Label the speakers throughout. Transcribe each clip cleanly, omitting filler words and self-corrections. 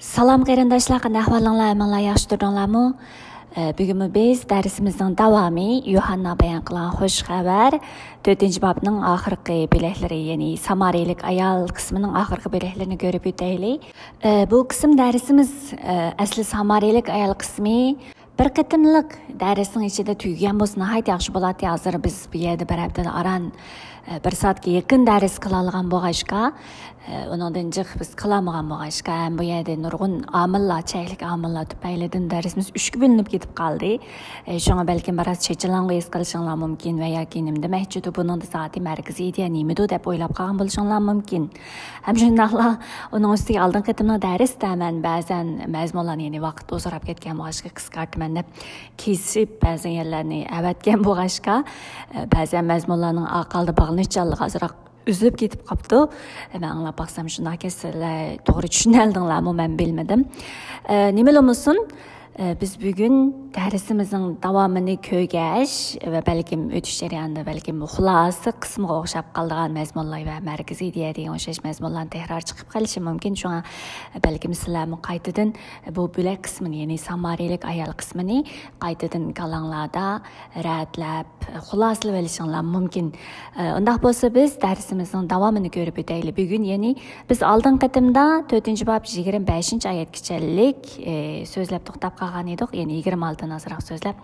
Speaker 1: Salam qarindoshlar, qanday ahvolinglar? Menlar yaxshi turdinglarmi? Bugun biz darsimizning davomi Yuhanna bayon qilgan xush xabar 4-bobning oxirgi bo'laklari, ya'ni Samariyalik ayol qismining oxirgi bo'laklarini ko'rib o'taylik. Bu qism darsimiz asli Samariyalik ayol qismi bir qitimliq darsning ichida tugagan bo'lsa nihoyat yaxshi bo'ladi. Hozir biz bu yerda bir haftada aran bir soatga yaqin dars qila olgan bo'lg'ashqa, undan jiq biz qilamagan bo'lg'ashqa, bu yerda nurg'un omillar, chaylik omillar tufaylidan darsimiz 3 ga bo'linib ketib qoldi. Shunga balkim biroz chechalang'i his qilishinglar mumkin va yoki nima demoqchi buning soati markaziy ideya nimadu deb o'ylab qolgan bo'lishinglar mumkin. Ham shundaqla uning ustiga oldin qitimli dars daman ba'zan mazmunlarni, ya'ni vaqt o'zgarib ketgan bo'lg'ashqa qisqartman deb kesib ba'zan yerlarni avatgan bo'lg'ashqa, ba'zan mazmunlarning aqalda bağlanışçallığı azraq üzülüp ketib qaptı. Ben anlap baxsam şuna kesirler doğru düşünəldinlərmi mən bilmedim. Nimel olmasın, biz bugün dərsimizin davamını köygəş və bəlkim ötüş jarayonida bəlkim xulası qismiga o'xshab qolgan mazmunlar və mərkəzi ideya degan o'xshash mazmunlarni təkrar chiqib qolishi mumkin. Shunga bəlkim sizlarni qaytadan bu bo'lak qismini, ya'ni Samariyalik ayol qismini qaytadan qalanglarda rətlab xulosalab olishinglar mumkin. Undaq bo'lsa biz darsimizning davomini ko'rib o'taylik. Bugun ya'ni biz oldin qatimda 4-bob 25-oyatgacha so'zlab to'xtab qolgan edik, ya'ni 26 azroq so'zlab.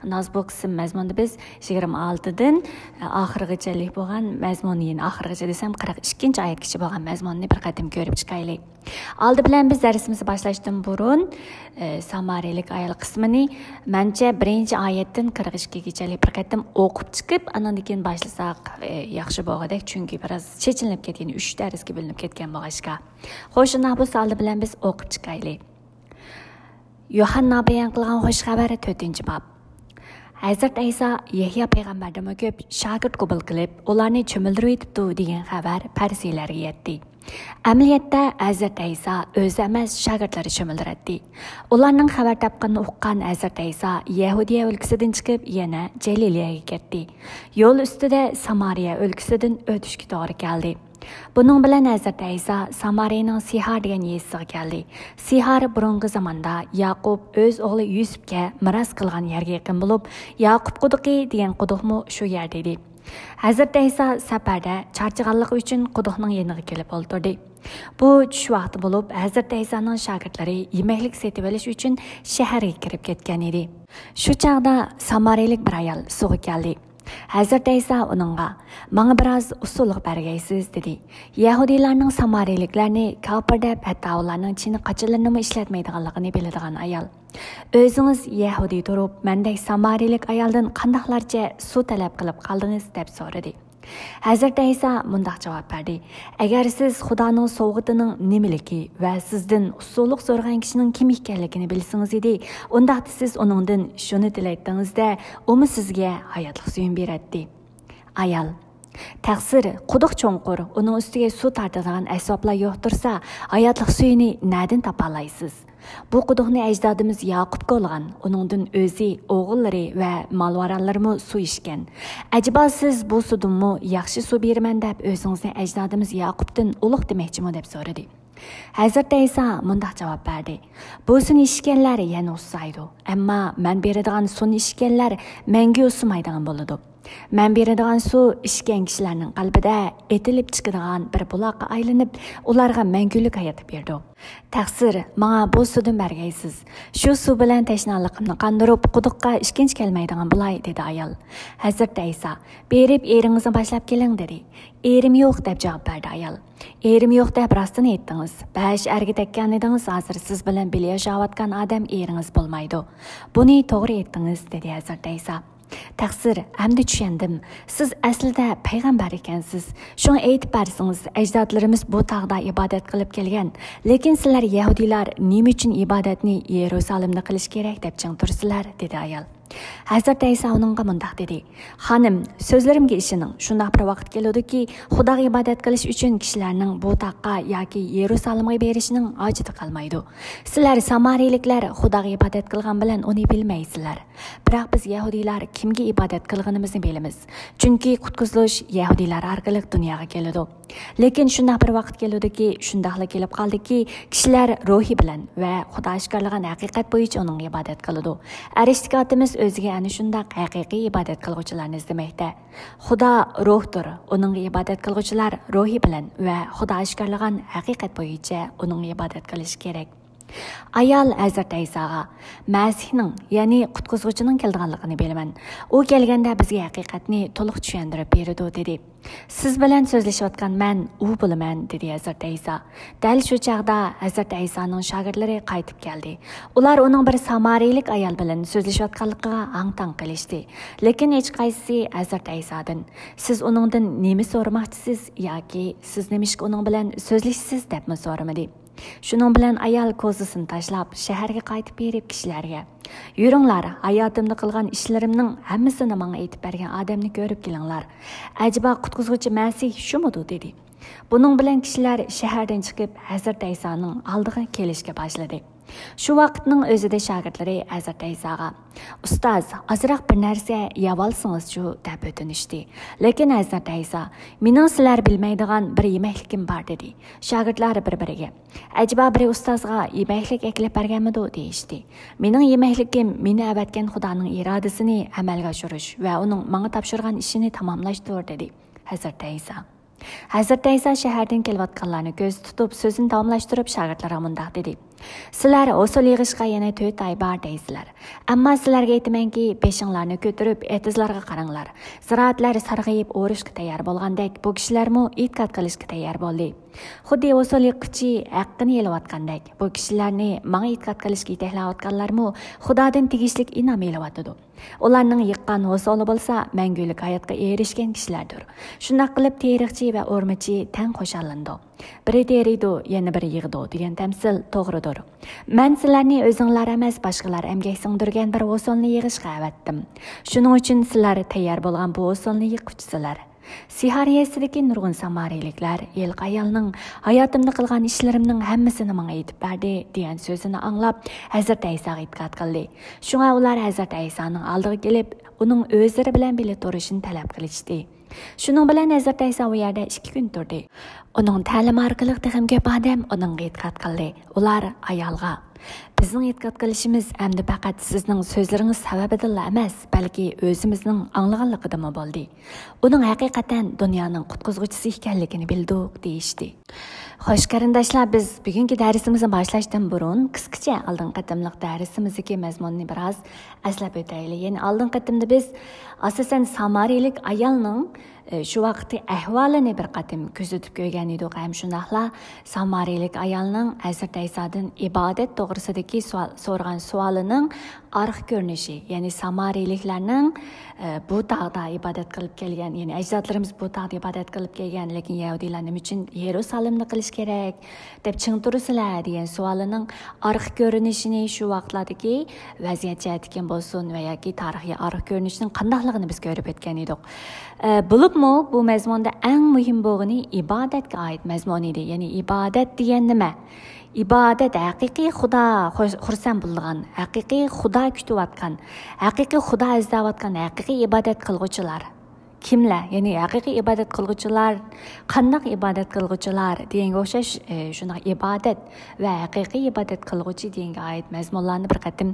Speaker 1: Naz bu qism mazmunda biz 26dan oxirigacha bo'lgan mazmunni, ya'ni oxirigacha desam 42-oyatgacha bo'lgan mazmunni bir qatim ko'rib chiqaylik. Oldi bilan biz darsimizni boshlashdan burun Samariyalik ayol qismini mencha 1-oyatdan 42gacha bir qatim o'qib chiqib, andan keyin boshlasak yaxshi bo'ladi, chunki biroz chechinib ketgan, 3 darsga bo'linib ketgan bo'lg'ashqa. Xo'sh, unda bu oldi bilan biz o'qib chiqaylik. Yuhanna bayon qilgan xush xabari 4-bob. Hazrat Isa Yahya payg'ambardan ko'p shogird qabul qilib, ularni cho'mildirib etibdi degan xabar farisiylarga yetdi. Amaliyotda Hazrat Isa o'zi emas, shogirdlari cho'mildirdi. Ularning xabar topganini uqqan Hazrat Isa Yahudiya o'lkasidan chiqib, yana Jaliliyaga ketdi. Yo'l ustida Samariya o'lkasidan o'tishga to'g'ri keldi. Bunun bilan Hazrat Isa Samariyaning Sihar degan yesiga keldi. Sihar burungi zamonda Yaqub o'z o'g'li Yusufga miros qilgan yerga yaqin bo'lib, Yaqub quduqi degan quduqmi shu yerda edi. Hazrat Isa safarda charchaganligi uchun quduqning yeniga kelib o'ltirdi. Bu tush vaqti bo'lib, Hazrat Isaning shogirdlari yemaklik setib olish uchun shaharga kirib ketgan edi. Shu chaqda Samariyalik bir ayol suvga keldi. Hazrat Isa onunğa, "Manga biraz usulluq bergaysiz" dedi. Yahudilarning Samariyaliklarni kafir deb, hatto ularning chin qachalarini ishlatmaydiganligini biladigan ayol. O'zingiz Yahudi turib, mendek Samariyalik ayoldan qandaqlarcha suv talab qilib qoldingiz deb so'radi. Hazrat Isa mundaq javob berdi: "Agar siz Xudoning sovg'atining nimaligi va sizdan usulluq so'ragan kishining kim ekanligini bilsangiz edi, unda siz uningdan shuni tilaytingizda, u sizga hayotlik suyun beradi." Ayol: "Taqsir, quduq cho'nqur, uning ustiga suv tortadigan asboblar yo'q tursa, hayotlik suyini nerdan topalaysiz? Bu quduqni ajdodimiz Yaqub qo'lgan, uningdan o'zi, o'g'illari va malvaranlarimi suv ichgan. Acaba siz bu suvdanmi yaxshi suv beraman deb o'zingizni ajdodimiz Yaqubdan ulug' demoqchimi?" deb so'radi. Hazrat Isa mundaq javob berdi: "Bu suvni ichganlar yana usaydi, ammo men beradigan suvni ichganlar menga usumaydigan bo'ladi. Men beradigan suv ichgan kishilarning qalbida etilib chiqadigan bir buloqqa aylanib, ularga mangulik hayot berdi. Taqsir, menga bu suvdan bergaysiz. Shu suv bilan tashnaliqimni qondirib, quduqqa ishkinch kelmaydigan bo'lay" dedi ayol. Hazrat Isa: "Berib eringizni boshlab keling" dedi. "Erim yo'q" deb javob berdi ayol. "Erim yo'q deb rostini aytdingiz. 5 erga tekkan edingiz, hozir siz bilan birga yashayotgan odam eringiz bo'lmaydi. Buni to'g'ri aytdingiz" dedi Hazrat Isa. "Taqsir, hamda tushundim. Siz aslida payg'ambar ekansiz. Shuni aytib bersangiz, ajdodlarimiz bu tog'da ibodat qilib kelgan. Lekin sizlar Yahudiylar nima uchun ibodatni Yerusalimda qilish kerak deb ching tursizlar" dedi ayol. Hazrat İsa onunğa mundaq dedi: "Xanım, sözlerimge işinin şundaq bir vaqt keludiki, Xudoga ibodat qilish uchun kishilarning bu taqqa yoki Yerusalimga berishining hojati qolmaydi. Sizlar Samariyaliklar Xudoga ibodat qilgan bilan uni bilmaysizlar. Biroq biz Yahudiylar kimga ibodat qilganimizni bilamiz. Chunki qutqizilish Yahudiylar orqali dunyoga keladi. Lekin shundaq bir vaqt keludiki, shundaqla kelib qoldiki, kishilar ruhi bilan va Xudo oshkorlagan haqiqat bo'yicha uning ibodat qiladi. Aristokratimiz o'ziga ana shundaq haqiqiy ibodat qilguvchilarni izlamoqda. Xudo ruhdir. Uning ibodat qilguvchilar ruhi bilan va Xudo oshkorlagan haqiqat bo'yicha uning ibodat qilishi kerak. Ayol Hazrat İsa'ga Masihning, ya'ni qutqizuvchining kelganligini bilaman. U kelganda bizga haqiqatni to'liq tushuntirib berdi dedi. Siz bilan so'zlashayotgan men u bo'laman dedi Hazrat İsa. Dal shu chaqda Hazrat İsa'ning shogirdlari qaytib keldi. Ular uning bir samariyalik ayol bilan so'zlashayotganligiga ang-tang qilishdi. Lekin hech qaysisi Hazrat İsa'dan siz uningdan nima so'ramoqchisiz yoki siz nimishga uning bilan so'zlashsiz debmi so'ramadi. Şunun bilan ayol ko'zasini tashlab shaharga qaytib berib kishilarga: "Yuringlar, hayotimda qilgan ishlarimning hammasini menga aytib bergan odamni ko'rib kelinglar. Ajiba qutqizuvchi Masih shumudu?" dedi. Buning bilan kishilar shahardan chiqib Hazrat İsa'ning oldiga kelishga boshladi. Shu vaqtning o'zida shogirdlari Hazrat İsa'ga: "Ustoz, ozroq bir narsa yevolsingiz-chu" deb o'tinishdi. Lekin Hazrat İsa: "Mening sizlar bilmaydigan bir yemeklikim bor" dedi. Shogirdlar bir-biriga: "Ajiba bir ustozga yemeklik eklab berganmidi?" deyishdi. "Mening yemeklikim meni avatgan Xudoning irodasini amalga oshirish va uning menga topshirgan ishini tamomlashdir" dedi Hazrat İsa. Hazrat İsa shahardan kelayotganlarni ko'z tutib so'zini tamomlashtirib shogirdlarga mundaq dedi: "Sizlar usul yig'ishga yana 4 oy bor deysizlar. Ammo sizlarga aytamanki, beshinglarni ko'tarib etizlarga qaranglar. Ziroatlar sarg'ayib o'rishga tayyor bo'lgandek, bu kishilarmi e'tiqod qilishga tayyor bo'ldi. Xuddi usul yiqichi haqqini yelayotgandek, bu kishilarni menga e'tiqod qilishga yetaklayotganlarmi Xudodan tegishlik inom yelayotdi. Ularning yiqqan usuli bo'lsa, mangulik hayotga erishgan kishilardir. Shunday qilib tarixchi va o'rmachi tang qo'shallandi. Biri teriydi, yana biri yig'di degan tamsil to'g'ridir. Men sizlarni o'zinglar emas, boshqalar emgak singdirgan bir usulni yig'ishga avatdim. Shuning uchun sizlar tayyor bo'lgan bu usulni yiquvchisizlar. Sihariyasidagi nurg'un samariyaliklar yilqi ayolning hayotimda qilgan ishlarimning hammasini menga aytib berdi degan so'zini anglab Hazrat İsa'ga e'tiqod qildi. Shunga ular Hazrat İsa'ning oldiga kelib, uning o'zlari bilan birga turishini talab qilishdi. Shuning bilan Hazrat İsa u yerda 2 kun turdi. Uning ta'lim orqali ham ko'p odam uningga e'tiqod qildi. Ular ayolga: "Bizning e'tiqod qilishimiz endi faqat sizning so'zlaringiz sababidan emas, balki o'zimizning anglaganligidami bo'ldi. Uning haqiqatan dunyoning qutqizuvchisi ekanligini bildik" deyishdi. Xo'sh qarindoshlar, biz bugungi darsimizni boshlashdan burun qisqacha oldin qatimliq darsimizdagi mazmunni biroz eslab o'taylik. Ya'ni oldin qatimda biz asosan samariyalik ayolning shu vaqtda ahvolini bir qatim kuzatib ko'rgan edik. Ham shundaqla samariyalik ayolning Hazrat İsa'dan ibodat to'g'risidagi so'ragan savolining arx ko'rinishi, ya'ni samariyaliklarning bu tog'da ibodat qilib kelgan, ya'ni ajdodlarimiz bu tog'da ibodat qilib kelgan, lekin Yahudiylar nima uchun Yerusalimni qilish kerak deb chingturusizlar degan savolining arx ko'rinishini shu vaqtlardagi vaziyat jihatidan bo'lsin va yoki tarixiy arx ko'rinishining qandaqligini biz ko'rib o'tgan edik. Bo'libmi bu mazmunda eng muhim bo'lgani ibodatga oid mazmun edi. Ya'ni ibodat degan nima? Ibodat haqiqiy Xudo xursand bo'lgan, haqiqiy Xudo kutayotgan, haqiqiy Xudo izlayotgan, haqiqiy ibodat qilguvchilar kimlar? Ya'ni haqiqiy ibodat qilguvchilar, qanday ibodat qilguvchilar deganga o'xshash shunday ibodat va haqiqiy ibodat qilguvchi deganga oid mazmunlarni bir qatim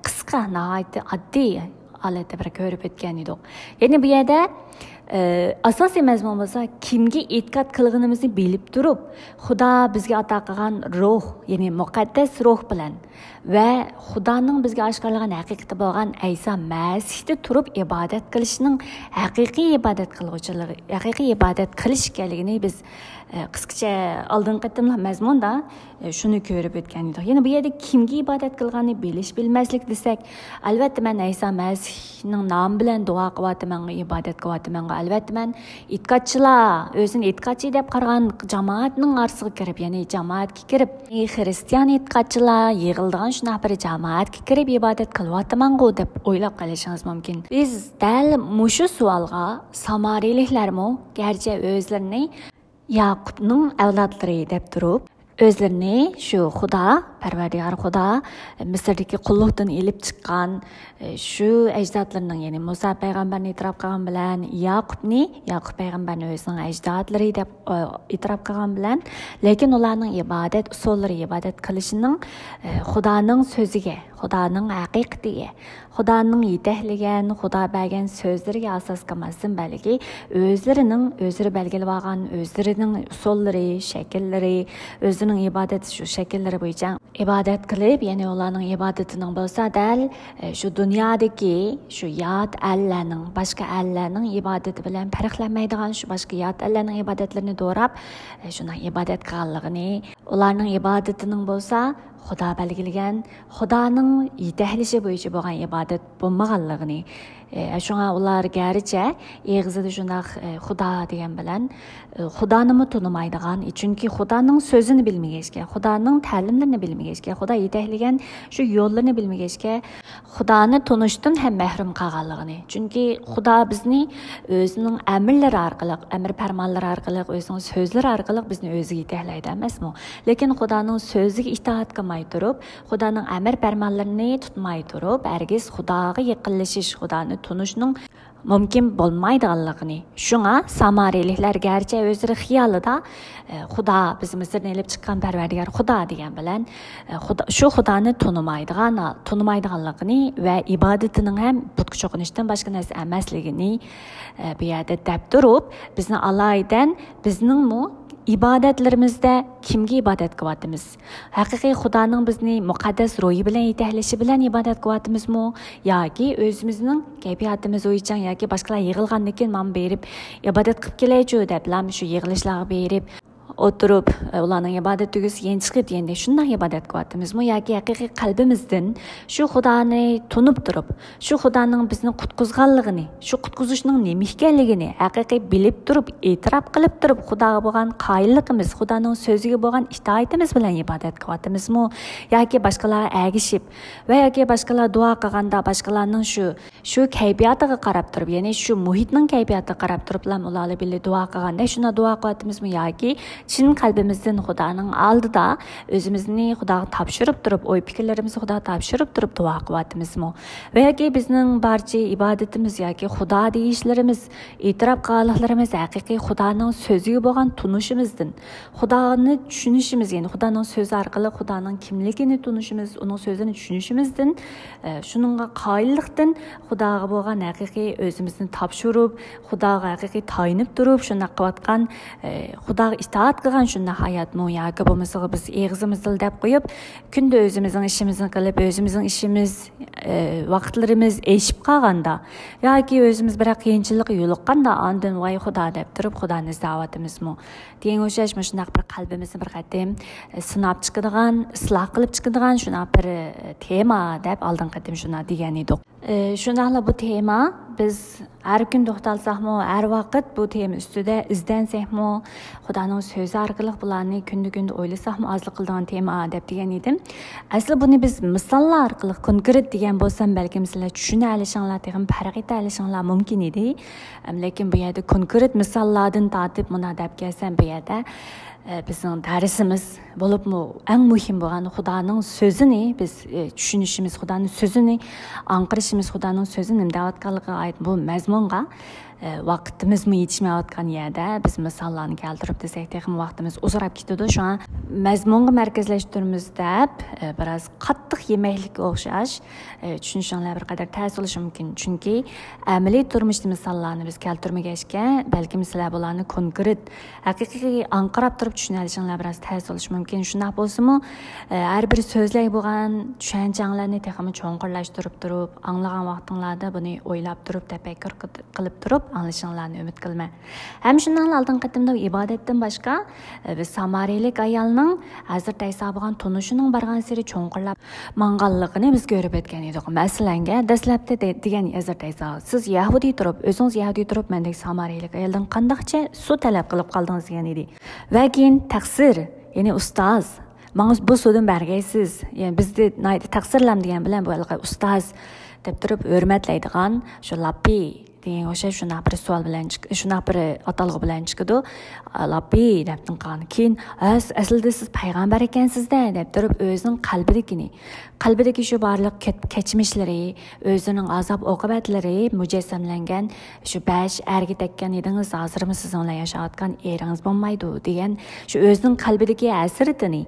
Speaker 1: qisqa, nihoyat oddiy holatda bir ko'rib o'tgan edik. Ya'ni bu yerda asosiy mazmun bo'lsa, kimga e'tiqod qilganimizni bilib turib, Xudo bizga ato qilgan ruh, ya'ni muqaddas ruh bilan va Xudoning bizga oshkorlagan haqiqati bo'lgan İsa Masihda turib ibodat qilishning haqiqiy ibodat qilguvchiligi, haqiqiy ibodat qilish ekanligini biz qisqacha oldingi qatimlar mazmunda shuni ko'rib o'tgan edik. Yana bu yerda kimga ibodat qilganini bilish bilmaslik desak, albatta men Isa Masihning nomi bilan duo qilyapman, ibodat qilyapman. Albatta men e'tiqodchilar, o'zini e'tiqodchi deb qaragan jamoatning orasiga kirib, ya'ni jamoatga kirib, xristian e'tiqodchilar yig'ilgan shunaqa bir jamoatga kirib ibodat qilyapman-ku deb o'ylab qolishingiz mumkin. Biz dal mushu savolga samariliklarmi garchi o'zlarini Yaqubning avlodlari deb turib, o'zlarini shu Xudo, Parvardigor Xudo Misrdagi qulluqdan elib chiqqan shu ajdodlarining, ya'ni Musa payg'ambarni e'tirof qilgan bilan Yaqub payg'ambarni o'zining ajdodlari deb e'tirof qilgan bilan, lekin ularning ibodat usullari, ibodat qilishining Xudoning so'ziga, Xudoning haqiqatiga, Xudoning yetaklagan, Xudo bergan so'zlariga asos qilmasdan, balki o'zlari belgilab olgan o'zlarining usullari, shakllari, o'zining ibodat shu shakllari bo'yicha ibodat qilib, ya'ni ularning ibodatining bo'lsa dal shu dunyodagi shu yot Allahning, boshqa Allahning ibodati bilan farqlanmaydigan shu boshqa yot Allahning ibodatlarini do'rab, shuna ibodat qilganligini, ularning ibodatining bo'lsa Xudo belgilagan, Xudoning yetaklashi bo'yicha bo'lgan ibodat bo'lmaganligini, shunga ular garchi eg'izida shunaq Xudo degan bilan Xudoni tunimaydigan, chunki Xudoning so'zini bilmagachga, Xudoning ta'limlarini bilmagachga, Xudo yetaklagan shu yo'llarni bilmagachga Xudoni tunishdan ham mahrum qolganligini. Chunki Xudo bizni o'zining amrlari orqali, amr farmonlari orqali, o'zining so'zlari orqali bizni o'ziga yetaklaydi emasmi? Lekin Xudoning so'ziga itoat qilmay turib, Xudoning amr farmonlarini tutmay turib, hargiz Xudoga yaqinlashish, Xudoni tunishning mumkin bo'lmaydiganligini. Shunga samariliklar garchi o'zlari xiyolida Xudo bizni Misrdan elib chiqqan Parvardigor Xudo degan bilan shu Xudoni tunimaydiganligini va ibodatining ham butga cho'qinishdan boshqa narsa emasligini bu yerda deb turib, bizni alaydan bizning ibodatlarimizda kimga ibodat qilyapmiz? Haqiqiy Xudoning bizni muqaddas ro'yi bilan yetaklashi bilan ibodat qilyapmizmi, yoki o'zimizning kayfiyatimiz bo'yicha yoki boshqalar yig'ilgandan keyin men berib ibodat qilib kelaychi deb shu yig'ilishlarga berib o'tirib ularning ibodat tugisi endi chiqib endi shunday ibodat qilyapmizmi, yoki haqiqiy qalbimizdan shu Xudoni tunib turib, shu Xudoning bizni qutqizganligini, shu qutqizishning nima ekanligini haqiqiy bilib turib, e'tirof qilib turib, Xudoga bo'lgan qoyilligimiz, Xudoning so'ziga bo'lgan itoatimiz bilan ibodat qilyapmizmi, yoki boshqalarga agishib va yoki boshqalar duo qilganda boshqalarning shu kayfiyatiga qarab turib, ya'ni shu muhitning kayfiyatiga qarab turib ularga birga duo qilganda shuna duo qilyapmizmi, yoki chin qalbimizdan Xudoning oldida o'zimizni Xudoga topshirib turib, o'y fikrlarimizni Xudoga topshirib turib duo qilyapmizmi, va yoki bizning barcha ibodatimiz yoki Xudo deyishlarimiz, e'tirof qilganligimiz haqiqiy Xudoning so'ziga bo'lgan tunishimizdan, Xudoni tushunishimiz, ya'ni Xudoning so'zi orqali Xudoning kimligini tunishimiz, uning so'zini tushunishimizdan, shuningga qoyillikdan Xudoga bo'lgan haqiqiy o'zimizni topshirib, Xudoga haqiqiy tayinib turib, shuna qilayotgan Xudoga itoat qilgan shunday hayotmi, yoki bo'lmasa biz eg'izimizni deb qo'yib, kunda o'zimizning ishimizni qilib, o'zimizning ishimiz, vaqtlarimiz eshib qolganda, yoki o'zimiz bir qiyinchilik yo'liqqanda, ondan voy Xudo deb turib, Xudoni izlayapmizmi degan o'xshash shunday bir qalbimizni bir qatim sinab chiqadigan, isloh qilib chiqadigan shunday bir tema deb oldin qatim shunday degan edik. Shundaqla bu tema biz har kun to'xtalsakmi, har vaqt bu tema ustida izlansakmi, Xudoning so'zi orqali bularni kunda o'ylasakmi, ozlik qiladigan tema deb degan edim. Asli buni biz misollar orqali konkret degan bo'lsam, balki sizlar tushuna olishinglar, texim farq eta olishinglar mumkin edi. Lekin bu yerda konkret misollardan tortib buni deb kelsam, bu yerda bizning darsimiz bo'libmi, eng muhim bo'lgan Xudoning so'zini biz tushunishimiz, Xudoning so'zini anqirishimiz, Xudoning so'zi nima deyotganligiga oid bu mazmunga vaqtimizmi yetishmayotgan yerda biz misollarni keltirib desak, texim vaqtimiz uzrab ketadi. Shu an mazmunga markazlashtiramiz deb biroz qattiq yemaklikka o'xshash tushunishinglar bir qadar ta'sir qilishi mumkin. Chunki amaliy turmushda misollarni biz keltirmagachga, balki sizlar bularni konkret haqiqiy anqirab turib tushuna olishinglar biroz ta'sir qilishi mumkin. Shunday bo'lsa-mu, har bir so'zlay bo'lgan tushunchanglarni texim cho'nqirlashtirib turib, anglagan vaqtinglarda buni o'ylab turib, tafakkur qilib turib, anglashinglarni umid qilaman. Ham shundan oldin qatimda ibodatdan boshqa biz samariylik ayolning Hazrat Ayso bo'lgan tunushining bargan sari cho'nqirlab manganligini biz ko'rib o'tgan edik. Masalan, dastlabda degan Hazrat Ayso, siz Yahudiy turib, o'zingiz Yahudiy turib, mendek samariylik ayoldan qandoqcha suv talab qilib qoldingiz degan edi. Va keyin taqsir, ya'ni ustoz Mağız bu sudun bergeysiz. Yani bizde taqsirlam degan bilan bu ustoz deb turib hurmatlaydigan shu lappi degan o'sha shunaqa bir savol bilan shunaqa bir atalg'i bilan chiqadi. Lappi deb tingan keyin aslida siz payg'ambar ekansiz-da deb turib o'zining qalbidagi shu barliq kechmishlari, o'zining azob oqibatlari mujassamlangan shu 5 erga tekkan edingiz, hozirmi siz bilan yashayotgan eringiz bo'lmaydi degan shu o'zining qalbidagi asritini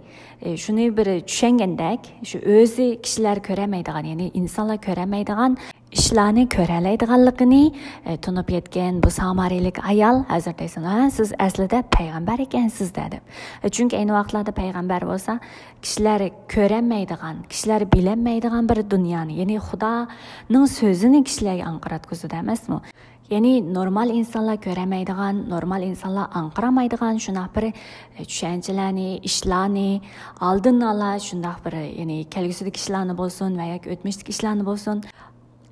Speaker 1: shuni bir tushungandak, shu o'zi kishilar ko'ramaydigan, ya'ni insonlar ko'ramaydigan ishlarni ko'ralaydiganligini tunib yetgan bu samariylik ayol Hazrat Ayso, siz aslida payg'ambar ekansiz dedi. Chunki ayni vaqtlarda payg'ambar bo'lsa, kishilar ko'ramaydigan, kishilar bilinmaydigan bir dunyoni, ya'ni Xudoning so'zini kishilarga anqiratkizadi emasmi? Ya'ni normal insonlar ko'ramaydigan, normal insonlar anqiramaydigan shunday bir tushunchalarni, ishlarni oldin ola shunday bir, ya'ni kelgusidagi ishlarni bo'lsin va yoki o'tmishdagi ishlarni bo'lsin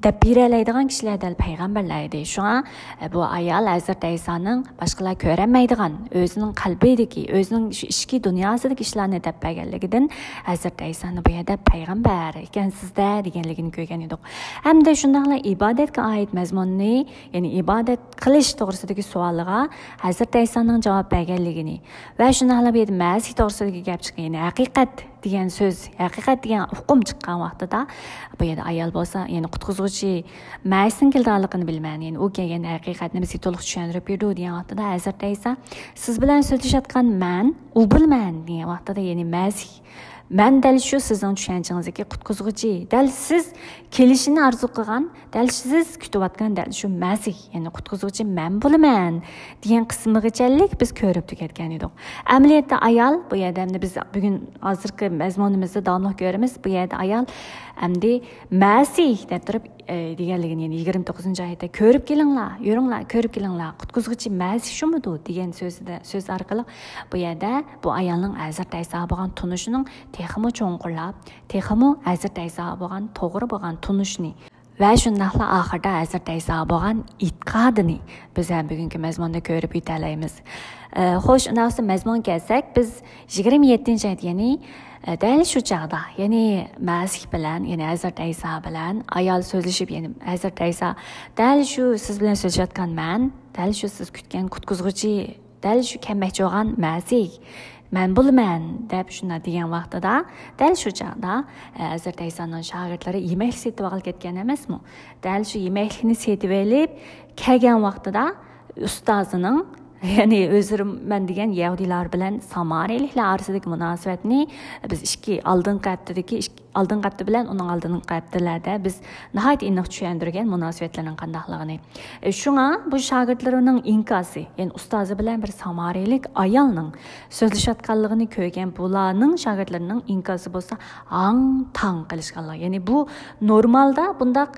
Speaker 1: deb beraydigan kishilardan payg'ambarlar edi. Shunga bu ayol Hazrat Aysoning boshqalar ko'ramaydigan, o'zining qalbidagi, o'zining shu ichki dunyosidagi ishlarni deb berganligidan Hazrat Aysoni bu yerda payg'ambar ekansizda deganligini ko'rgan edik. Hamda shundaqla ibodatga oid mazmunni, ya'ni ibodat qilish to'g'risidagi savolga Hazrat Aysoning javob berganligini va shundaqla bu yerda masih to'g'risidagi gap chiqqan, ya'ni haqiqat degan so'z, haqiqat degan hukm chiqqan vaqtida bu yerda ayol bo'lsa, ya'ni qutqizuvchi masihning kelganligini bilmayman, ya'ni u kelgan haqiqatni bizga to'liq tushuntirib berdi degan vaqtida Hazrat Ayso, siz bilan so'zlashayotgan men u bilman degan vaqtida, ya'ni masih men dal shu sizning tushunchangizdagi qutqizuvchi, dal siz kelishini orzu qilgan, dal siz kutayotgan dal shu masih, ya'ni qutqizuvchi men bo'laman degan qismigacha biz ko'rib tugatgan edik. Amaliyotda ayol bu yerda biz bugun hozirgi mazmunimizda davomli ko'ramiz. Bu yerda ayol endi masih deb turib deganligini, ya'ni 29-oyatda ko'rib kelinglar, yuringlar, ko'rib kelinglar, qutqizuvchi masih shumidi degan so'z orqali bu yerda bu ayolning Hazrat Ayso bo'lgan tunishining texmi cho'nqirlab, texmi Hazrat Ayso bo'lgan to'g'ri bo'lgan tunishni va shundaqla oxirida Hazrat Ayso bo'lgan e'tiqodini biz ham bugungi mazmunda ko'rib yetalaymiz. Xo'sh, undan mazmun kelsak, biz 27-oyat, ya'ni dal shu chaqda, ya'ni Masih bilan, ya'ni Hazrat Ayso bilan ayol so'zlashib, ya'ni Hazrat Ayso dal shu siz bilan so'zlashayotgan men, dal shu siz kutgan qutqizuvchi, dal shu kelmoqchi bo'lgan Masih men bo'laman deb shuna degan vaqtida dal shu chaqda Hazrat Aysoning shogirdlari yemak setib olib ketgan emasmi? Dal shu yemaklikni setib olib kelgan vaqtida ustozining, ya'ni o'zim degan Yahudiylar bilan samariyliklar orasidagi munosabatni biz oldin qatdi bilan uning oldin qatdilarda biz nihoyat aniq tushuntirgan munosabatlarning qandaqligini. Shunga bu shogirdlarining inkosi, ya'ni ustozi bilan bir samariylik ayolning so'zlashayotganligini ko'rgan bularning shogirdlarining inkosi bo'lsa tang qilishganlar. Ya'ni bu normalda bundaq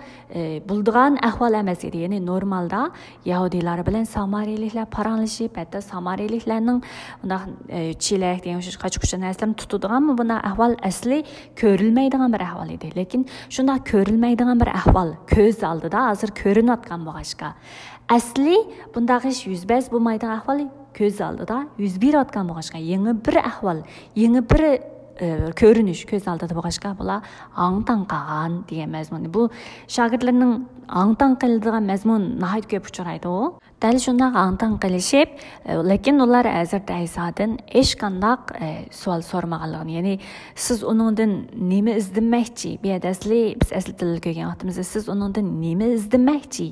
Speaker 1: buldigan ahvol emas edi. Ya'ni normalda Yahudiylar bilan samariyliklar paranglashib, hatto samariyliklarning bundaq chelak degan shu qochquchcha narsalarni tutadiganmi, bundaq ahvol asli ko'rilmaydigan bir ahvol edi. Lekin shunday ko'rilmaydigan bir ahvol ko'z oldida hozir ko'rinayotgan bo'lg'ashqa, asli bundaq ish yuz berib bo'lmaydigan ahvol ko'z oldida yuz berayotgan bo'lg'ashqa, yangi bir ahvol, yangi bir ko'rinish ko'z oldida bo'lg'ashqa bular angtang qolgan degan mazmun. Bu shogirdlarning angtang qiladigan mazmun nihoyat ko'p uchraydi. Dal shunday angtang qilishib, lekin ular Hazrat Aysodan hech qanday savol so'rmaganligini, ya'ni siz uningdan nima izlamoqchi? Bu yerda biz asli tilda ko'rgan vaqtimizda siz uningdan nima izlamoqchi?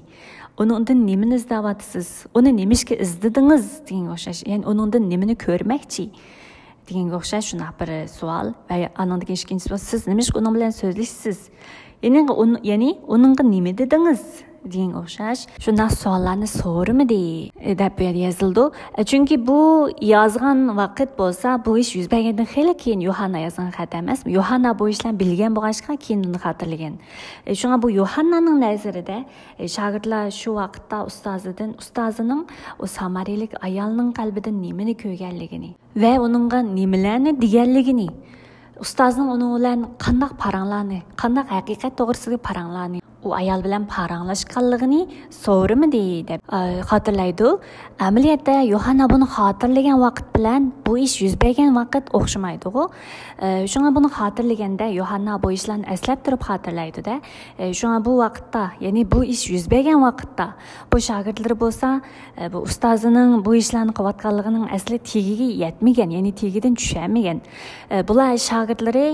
Speaker 1: Uningdan nimani izlayapsiz? Uni nimishga izladingiz degan o'xshash, ya'ni uningdan nimani ko'rmoqchi deganga o'xshash shunday bir savol va anandagi ikkinchi savol, siz nimishga uning bilan so'zlashsiz? Ya'ni uningga nima dedingiz degan o'xshash shunday savollarni so'ramidi deb yozildi. Chunki bu yozgan vaqt bo'lsa, bu ish yuz bergandan xeyli keyin Yohanna yozgan xat emas. Yohanna bu ishlarni bilgan bo'lg'achqa keyin uni xotirlagan. Shunga bu Yohannaning nazarida shogirdlar shu vaqtda ustozining o samariyalik ayolning qalbidan nimani ko'rganligini va uningga nimalarni deganligini, ustozning uning bilan qanday paranglarni, qanday haqiqat to'g'risidagi paranglarni u ayol bilan paranglashganligini so'ramidi deb xotirlaydi. Amaliyotda Yohanna buni xotirlagan vaqt bilan bu ish yuz bergan vaqt o'xshamaydi. Shunga buni xotirlaganda Yohanna bu ishlarni eslab turib xotirlaydi-da. Shunga bu vaqtda, ya'ni bu ish yuz bergan vaqtda bu shogirdlar bo'lsa, bu ustozining bu ishlarni qilayotganligining asli tegiga yetmagan, ya'ni tegidan tushamagan. Bular shogirdlari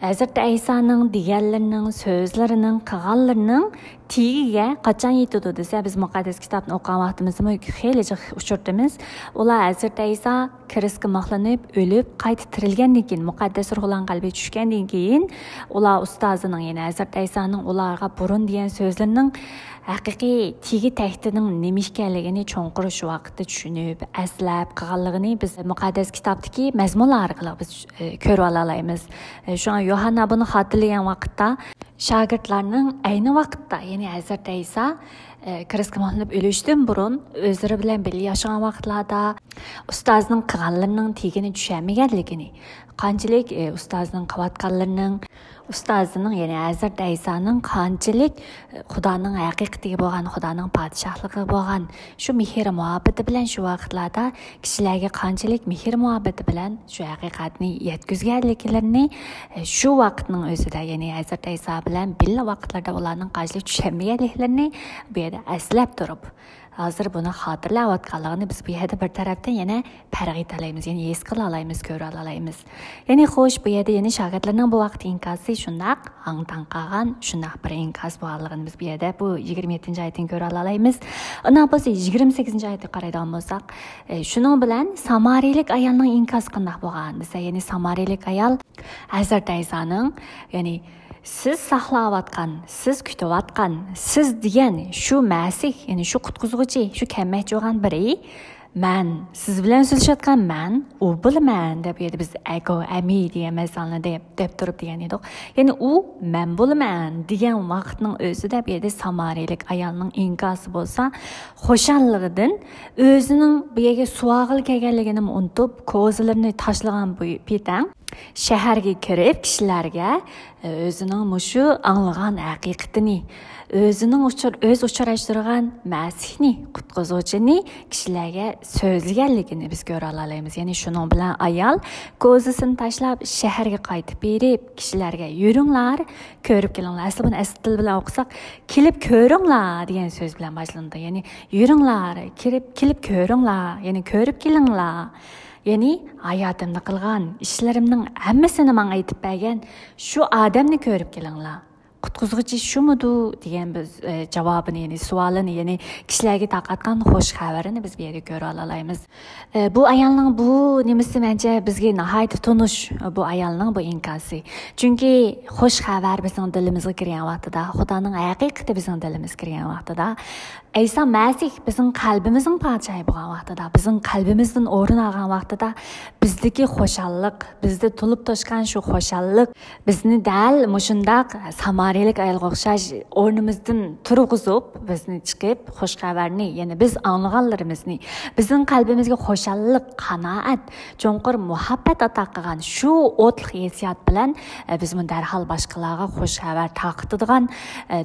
Speaker 1: Hazreti Aysa'nın deganlarining, so'zlarining, qilganlarining tegiga qachon yetadi desa, biz muqaddas kitobni o'qigan vaqtimizda xeylicha uchirtamiz. Ular Hazreti Aysa kirisga mahlanib, o'lib, qayta tirilgandan keyin, muqaddas ruhlan qalbiga tushgandan keyin, ular ustozining, ya'ni Hazreti Aysaning ularga burun degan so'zlarining haqiqiy tegi tahtining nima ekanligini cho'nqir shu vaqtda tushunib, aslab qilganligini biz muqaddas kitobdagi mazmunlar orqali biz ko'rib olamiz. Shunga Yohanna buni xotirlagan vaqtda shogirdlarning ayni vaqtda, ya'ni Hazreti Aysa kirisga mahlanib o'lishdan burun o'zlari bilan birga yashagan vaqtlarda ustozining qilganlarining tegini tushunmaganligini, qanchalik ustozining qilayotganlarining, ustozining, ya'ni Hazreti Aysaning qanchalik Xudoning haqiqatiga bo'lgan, Xudoning podshohligi bo'lgan, shu mehr muhabbati bilan shu vaqtlarda kishilarga qanchalik mehr muhabbati bilan shu haqiqatni yetkazganliklarini shu vaqtning o'zida, ya'ni Hazreti Aysa bilan birga vaqtlarda ularning qanchalik tushunmaganliklarini bu yerda aslab turib, hozir buni xotirlayotganligini biz bu yerda bir tarafdan yana farq etalaymiz, ya'ni his qila olamiz, ko'ra olamiz. Ya'ni xo'sh, bu yerda ya'ni shogirdlarning bu vaqt inkosi shundoq hangtan qolgan, shundoq bir inkos bo'lganligini biz bu yerda bu 27-oyatdan ko'ra olamiz. Ana bo'lsa 28-oyatga qaraydigan bo'lsak, shuning bilan samariylik ayolning inkosi qanday bo'lgan desa, ya'ni samariylik ayol Hazreti Aysaning, ya'ni siz saqlayotgan, siz kutayotgan, siz degan shu Masih, ya'ni shu qutquzuvchi, shu kammakchi bo'lgan biri, men siz bilan so'zlashayotgan men u bo'laman deb edi biz ami degan masalani deb turib degan edik. Ya'ni u men bo'laman degan vaqtning o'zida bu yerda samariylik ayolning inkosi bo'lsa, xo'shalligidan o'zining bu yerga suvag'il kelganligini unutib, ko'zlarini tashlagan bu petang shaharga kirib kishilarga o'zining mushu anglagan haqiqatini, o'zining o'z uchrashtirgan Masihni, qutquzuvchini kishilarga so'zlaganligini biz ko'ra olamiz. Ya'ni shuning bilan ayol ko'zisini tashlab shaharga qaytib berib, kishilarga yuringlar, ko'rib kelinglar. Asli buni asl til bilan o'qisak, kelib ko'ringlar degan so'z bilan boshlandi. Ya'ni yuringlar, kelib ko'ringlar, ya'ni ko'rib kelinglar. Ya'ni hayotimda qilgan ishlarimning hammasini menga aytib bergan shu odamni ko'rib kelinglar. Qutquzuvchi shumudu degan biz javobini, ya'ni savolini, ya'ni kishilarga taqatgan xush xabarini biz bu yerda ko'ra olamiz. Bu ayolning bu nimasi mencha bizga nihoyat tonish, bu ayolning bu inkosi. Chunki xush xabar bizning dilimizga kirgan vaqtida, Xudoning haqiqati bizning dilimizga kirgan vaqtida, Aysa Masih bizning qalbimizning podshohi bo'lgan vaqtida, bizning qalbimizdan o'rin olgan vaqtida bizdagi xushallik, bizda to'lib toshgan shu xushallik bizni dal mushundaq samariyalik ayolga o'xshash o'rnimizdan turg'izib, bizni chiqib xush xabarni, ya'ni biz anglaganlarimizni, bizning qalbimizga xushallik, qanoat, cho'nqir muhabbat ato qilgan shu o'tliq hissiyot bilan biz buni darhol boshqalarga xush xabar taqitadigan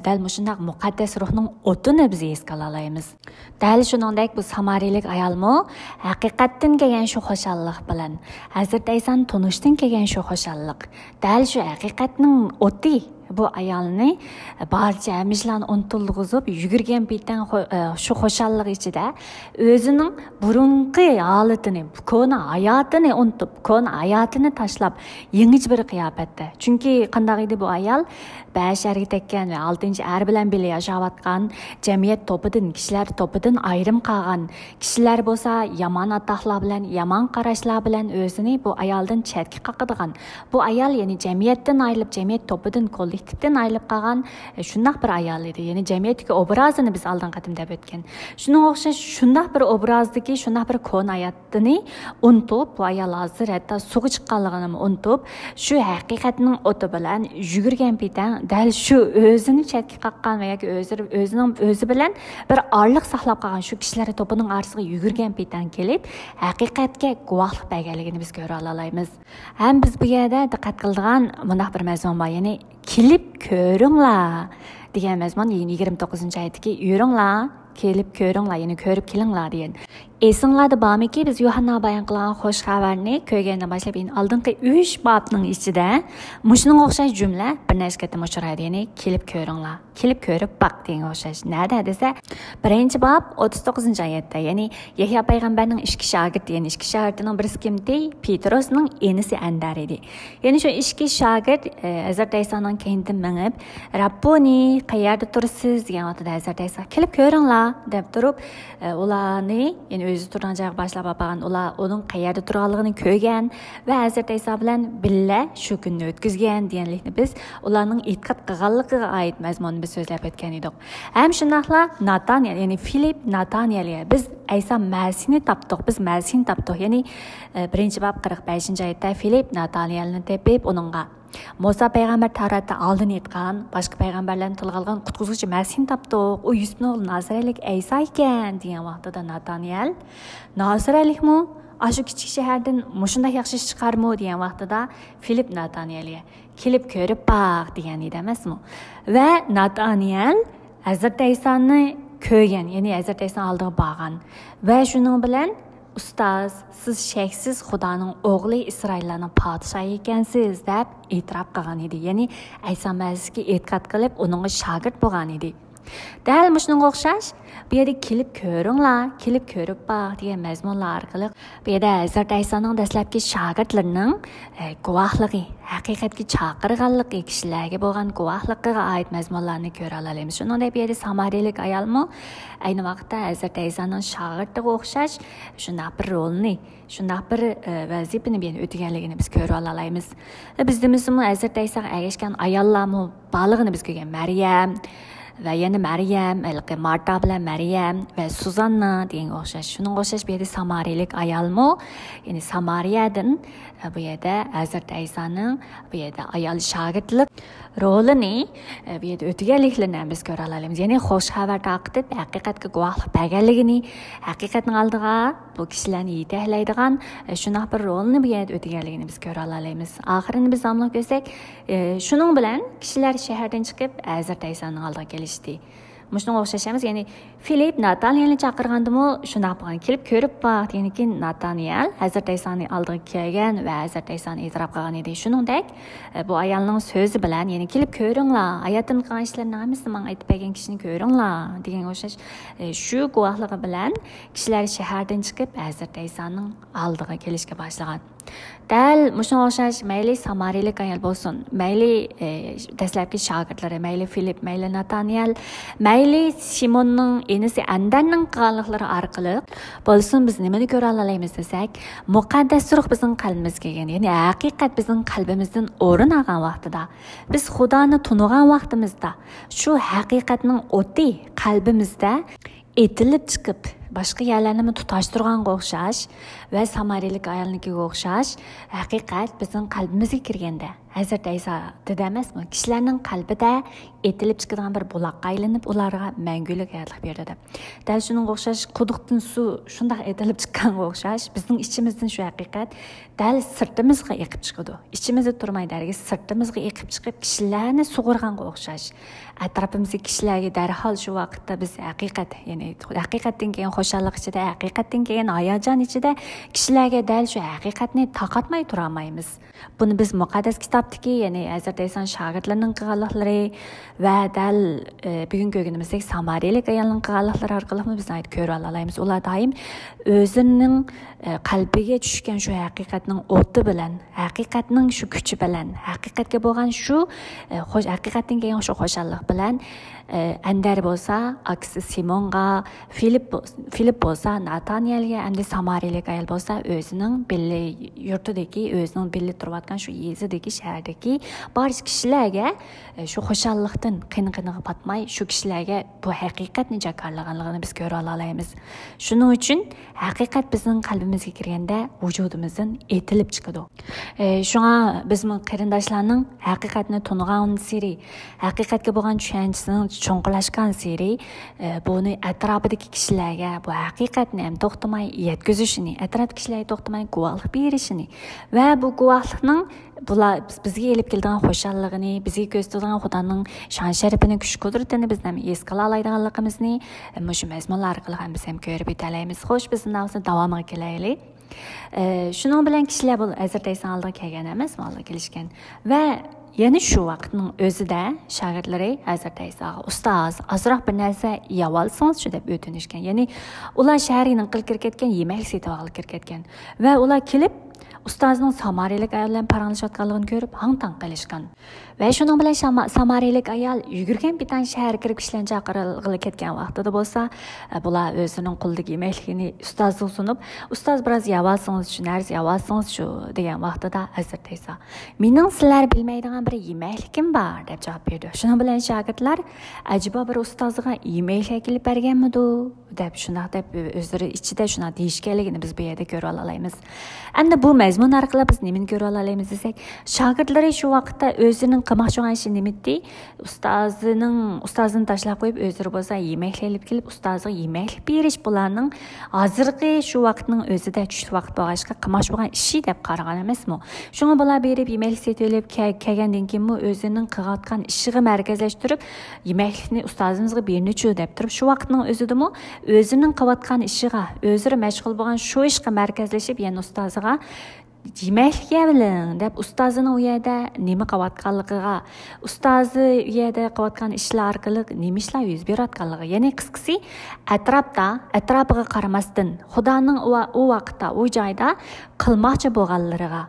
Speaker 1: dal mushundaq muqaddas ruhning o'tini biz his qila olamiz. Dal shuningdek bu samariyalik ayolmi haqiqatdan kelgan shu xushallik bilan Hazrat Aysani tunishdan kelgan shu xushallik, dal shu haqiqatning o'ti bu ayolni barcha amishlarni unutilg'izib yugurgan paytdan shu xushallik ichida o'zining burungi holatini, ko'na hayotini unutib, ko'na hayotini tashlab yangi bir qiyofatda. Chunki qanday edi bu ayol basharga tekkan va 6-ar bilan birga yashayotgan jamiyat to'pidan, kishilar to'pidan ayrim qolgan kishilar bo'lsa yomon atoqlar bilan, yomon qarashlar bilan o'zini bu ayoldan chetga qoqadigan. Bu ayol, ya'ni jamiyatdan ayrilib, jamiyat to'pidan, kollektiv kollektivden ayrılıp kalgan şundaq bir ayal idi. Yani cemiyetdeki obrazını biz aldan qatim deb ötken. Şunun o'xshash şundaq bir obrazdagi, şundaq bir kon hayatını unutup, bu ayal hazır hatta suğa chiqqanligini unutup, şu haqiqatning o'ti bilan yugurgan paytdan dal shu o'zini chetga qaqqan va yoki o'zining o'zi bilan bir orliq saqlab qolgan shu kishilar to'pining orasiga yugurgan paytdan kelib, haqiqatga guvohlik berganligini biz ko'ra olamiz. Ham biz bu yerda diqqat qiladigan bundaq bir mazmun bor, ya'ni kelib ko'ringlar degan mazmun 29-oyatdagi yuringlar, kelib ko'ringlar, ya'ni ko'rib kelinglar degan. Esinglarda bormiki, biz Yuhanna bayon qilgan xush xabarni ko'rgandan boshlab oldingi 3 bobning ichida mushuning o'xshash jumla bir necha qatam uchraydi, ya'ni kelib ko'ringlar, kelib ko'rib boq degan o'xshash. Nada desa, birinchi bob 39-oyatda, ya'ni Yahyo payg'ambarning ishki shogirdi, ya'ni ishki shogirdining birisi kimdi? Petrosning enisi Andar edi. Ya'ni shu ishki shogird Hazrat Aysoning keynidan minib, "Rabboni, qayerda tursiz?" degan vaqtida Hazrat Ayso "Kelib ko'ringlar" deb turib, ularni, ya'ni o'zi turgan joyga boshlab olgan, ular uning qayerda turganligini ko'rgan va Hazrat Ayso bilan birga shu kunni o'tkazgan deganlikni biz ularning e'tiqod qilganligiga oid mazmunni biz so'zlab o'tgan edik. Ham shundaqla Nataniyal, ya'ni Filip Nataniyalga biz Ayso Masihni topdik, biz Masihni topdik. Ya'ni birinchi bob 45-oyatda Filip Nataniyalni tepib uningga Musa payg'ambar Tavratda oldin aytgan, boshqa payg'ambarlarning tilga olgan qutquzuvchi Masihni topdik. U Yusufning o'g'li Naziralik Ayso ekan degan vaqtida Nataniyal, Naziralikmi? Ashu kichik shahardan mushunday yaxshi ish chiqarmi degan vaqtida Filip Nataniyalga kelib ko'rib boq degan edi emasmi? Va Nataniyal Hazrat Aysoni ko'rgan, ya'ni Hazrat Aysoni oldiga borgan va shuning bilan Ustoz, siz shaksiz Xudoning o'g'li Isroillarning podshohi ekansiz deb e'tirof qilgan edi. Ya'ni Ayso Masihga e'tiqod qilib, uningga shogird bo'lgan edi. Dal mushunga o'xshash, bu yerda kelib ko'ringlar, kelib ko'rib boq degan mazmunlar orqali bu yerda Hazrat Aysoning dastlabki shogirdlarining guvohligi, haqiqatga chaqirganligi, kishilarga bo'lgan guvohligiga oid mazmunlarni ko'ra olamiz. Shuningdek, bu yerda samariyalik ayolmi ayni vaqtda Hazrat Aysoning shogirdiga o'xshash shunday bir rolni, shunday bir vazifani o'taganligini biz ko'ra olamiz. Bizdimizmi Hazrat Aysoga ergashgan ayollarmi borlig'ini biz ko'rgan Maryam va yana Maryam, Marta bilan Maryam va Suzanna degan o'xshash. Shuning o'xshash bu yerda samariyalik ayolmi, ya'ni Samariyadan bu yerda Hazrat Aysoning bu yerda ayol shogirdlik rolini bu yerda o'taganliklarini biz ko'ra olamiz. Ya'ni xush xabar taqdib haqiqatga guvohlik berganligini, haqiqatning oldiga bu kishilarni yetaklaydigan shunday bir rolni bu yerda o'taganligini biz ko'ra olamiz. Oxirini biz zamlab ko'rsak, shuning bilan kishilar shahardan chiqib Hazrat Aysoning oldiga kelishdi. Mushunga o'xshashamiz, ya'ni Filip Nataniyalni chaqirgandimi, shunday bo'lgan, kelib ko'rib boq deganki Nataniyal Hazrat Aysoning oldiga kelgan va Hazrat Aysoni e'tirof qilgan edi. Shuningdek, bu ayolning so'zi bilan, ya'ni kelib ko'ringlar, hayotimda qilgan ishlarni hammasini menga aytib bergan kishini ko'ringlar degan o'xshash shu guvohligi bilan kishilar shahardan chiqib Hazrat Aysoning oldiga kelishga boshlagan. Dal mushunga o'xshash mayli samariyalik ayol bo'lsin, mayli dastlabki shogirdlari, mayli Filip, mayli Nataniyal, mayli Simonning enisi Andarning qilganliklari orqali bo'lsin biz nimani ko'ra olamiz desak, muqaddas ruh bizning qalbimizga kelgan, ya'ni haqiqat bizning qalbimizdan o'rin olgan vaqtida, biz Xudoni tunigan vaqtimizda shu haqiqatning o'ti qalbimizda etilib chiqib boshqa yerlarni tutashtirganga o'xshash va samariyalik ayolnikiga o'xshash haqiqat bizning qalbimizga kirganda Hazrat Ayso dedi emasmi? Kishilarning qalbida etilib chiqadigan bir buloqqa aylanib, ularga mangulik hayotlik berdi. Dal shunga o'xshash quduqdan suv shunday etilib chiqqanga o'xshash bizning ichimizdan shu haqiqat dal sirtimizga eqib chiqadi. Ichimizda turmay darga sirtimizga eqib chiqib kishilarni sug'urganga o'xshash. Atrofimizga kishilarga darhol shu vaqtda biz haqiqat, ya'ni haqiqatdan kelgan xo'shallik ichida, haqiqatdan kelgan hayajon ichida kishilarga dal shu haqiqatni taqatmay tura olmaymiz. Buni biz muqaddas kitobdagi, ya'ni Hazrat Aysoning shogirdlarining qilganliklari va dal bugun ko'rganimizdek samariyalik ayolning qilganliklari orqali biz ko'ra olamiz. Ular doim o'zining qalbiga tushgan shu haqiqatning o'ti bilan, haqiqatning shu kuchi bilan, haqiqatga bo'lgan shu haqiqatdan kelgan shu xo'shallik bilan Ender bo'lsa aksi Simonga, Filip bo'lsa Nataniyelga, hamda Samariyalik ayol bo'lsa o'zining billi yurtidagi, o'zining billi turayotgan shu yezidagi, shahardagi barcha kishilarga shu xushallikdan qiyinga patmay, shu kishilarga bu haqiqatni jakarlaganligini biz ko'ra olamiz. Shuning uchun haqiqat bizning qalbimizga kirganda vujudimizdan etilib chiqadi. Shunga biz qarindoshlarning haqiqatni tungan siri, haqiqatga bo'lgan tushunchasining cho'nqilashgan siri buni atrofidagi kishilarga bu haqiqatni ham to'xtamay yetkazishini, atrofdagi kishilarga to'xtamay guvohlik berishini va bu guvohlikning bular bizga elib kelgan xushalligini, bizga ko'rsatgan Xudoning shon sharafini, kuch qudratini biz ham es qila oladiganligimizni shu mazmunlar orqali ham biz ham ko'rib o'talaymiz. Xo'sh, biz davomiga kelaylik. Shuning bilan kishilar bu Hazrat Ayso oldiga kelgan emas, oldiga kelishgan va yana shu vaqtning o'zida shogirdlari Hazrat Aysoga ustoz azroq bir narsa yeb olsangiz shu deb o'tinishgan. Ya'ni ular shaharning qilib ketgan yemak setib olib ketgan va ular kelib ustozning Samariyalik ayol bilan paranglashayotganligini ko'rib hang-tang qilishgan. Va shuning bilan Samariyalik ayol yugurgan bitan shahar kirib kishilarni chaqirg'ili ketgan vaqtida bo'lsa, bular o'zining qo'lidagi yemakligini ustozga sunib, ustoz biroz yeb olsangiz shu narsa yeb olsangiz shu degan vaqtida Hazrat Ayso mening sizlar bilmaydigan bir yemakligim bor deb javob berdi. Shuning bilan shogirdlar ajibo bir ustozga yemaklik kelib berganmidi deb shunday deb o'zlari ichida shunday deyishganligini biz bu yerda ko'ra olamiz. Endi bu mazmun orqali biz nimani ko'ra olamiz desak, shogirdlari shu vaqtda o'zining qilmoqchi bo'lgan ishi nimati? Ustozini tashlab qo'yib o'zlari bo'lsa yemaklik olib kelib ustozga yemaklik berish bularning hozirgi shu vaqtning o'zida kuchli vaqt bo'lg'achqa qilmoqchi bo'lgan ishi deb qaragan emasmi? Shunga bular berib yemaklik setib olib kelgandan keyin o'zining qilayotgan ishiga markazlashtirib yemaklikni ustozimizga bernichu deb turib shu vaqtning o'zidami o'zining qilayotgan ishiga, o'zlari mashg'ul bo'lgan shu ishga markazlashib, yana ustoziga yemaklik bilan deb ustozini u yerda nima qilayotganligiga, ustozi u yerda qilayotgan ishlar orqali nima ishlar yuz berayotganligi, ya'ni qisqasi atrofiga qaramasdan Xudoning u vaqtda, u joyda qilmoqchi bo'lganlariga,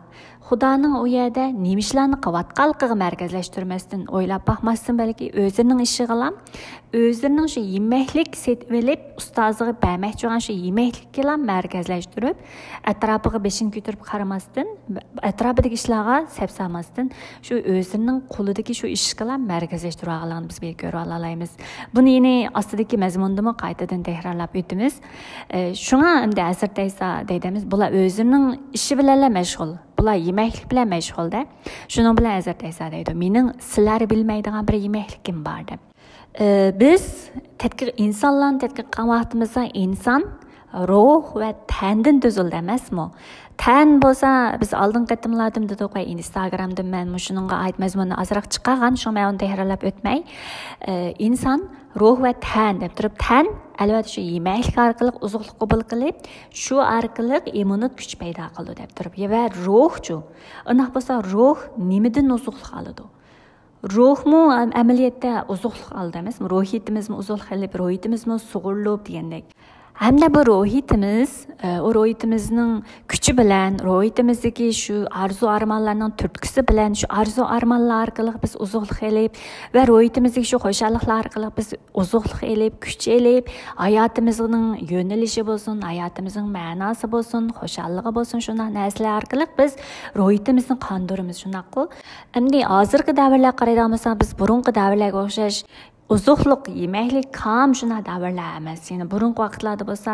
Speaker 1: Xudoning u yerda nima ishlarni qilayotganligiga markazlashtirmasdan, o'ylab baxmasdan balki o'zining ishiga, o'zining shu yemaklik setib olib ustoziga bermoqchi bo'lgan shu yemaklikka markazlashtirib, atrofiga beshin ko'tarib qaramasdan, atrofidagi ishlarga sapsamasdan, shu o'zining qo'lidagi shu ishga markazlashtirib olganligini biz ko'ra olamiz. Buni yana ostidagi mazmundami qaytadan takrorlab o'tamiz. Shunga endi Hazrat Ayso deymiz, bular o'zining ishi bilan mashg'ul. Bular yemaklik bilan mashg'ulda. Shuning bilan Hazrat Ayso deydi, mening sizlar bilmaydigan bir yemakligim bor deb. Biz insonlarni tadqiq qilgan vaqtimizda inson ruh va tandan tuzildi emasmi? Tan bo'lsa biz oldin qatimladim dedik va Instagramda men shuningga oid mazmunni azroq chiqargan, shu men uni takrorlab o'tmay. Inson ruh va tan deb turib, tan albatta shu yemaklik orqali uzuqlik qabul qilib, shu orqali immunitet kuch paydo qiladi deb turib. Va ruhchu. Aniq bo'lsa ruh nimadan uzuqlik oladi? Ruhmu amaliyotda uzuqlik oldi emasmi? Ruhiyatimizmi uzuqlik qilib, ruhiyatimizmi sug'urilib degandek. Hamda bu ruhiyatimizning kuchi bilan, ruhiyatimizdagi shu arzu-armonlarning turtkisi bilan, shu arzu-armonlar orqali biz uzuqlik qilib va ruhiyatimizdagi shu xo'shalliklar orqali biz uzuqlik qilib, kuch olib, hayotimizning yo'nalishi bo'lsin, hayotimizning ma'nosi bo'lsin, xo'shalligi bo'lsin, shunday narsalar orqali biz ruhiyatimizni qondiramiz, shunaqku. Endi hozirgi davrlarga qaraydigan bo'lsak, biz burungi davrlarga o'xshash uzuqlik, yemaklik kam shuna davrlar emas. Yani burungi vaqtlarda bo'lsa,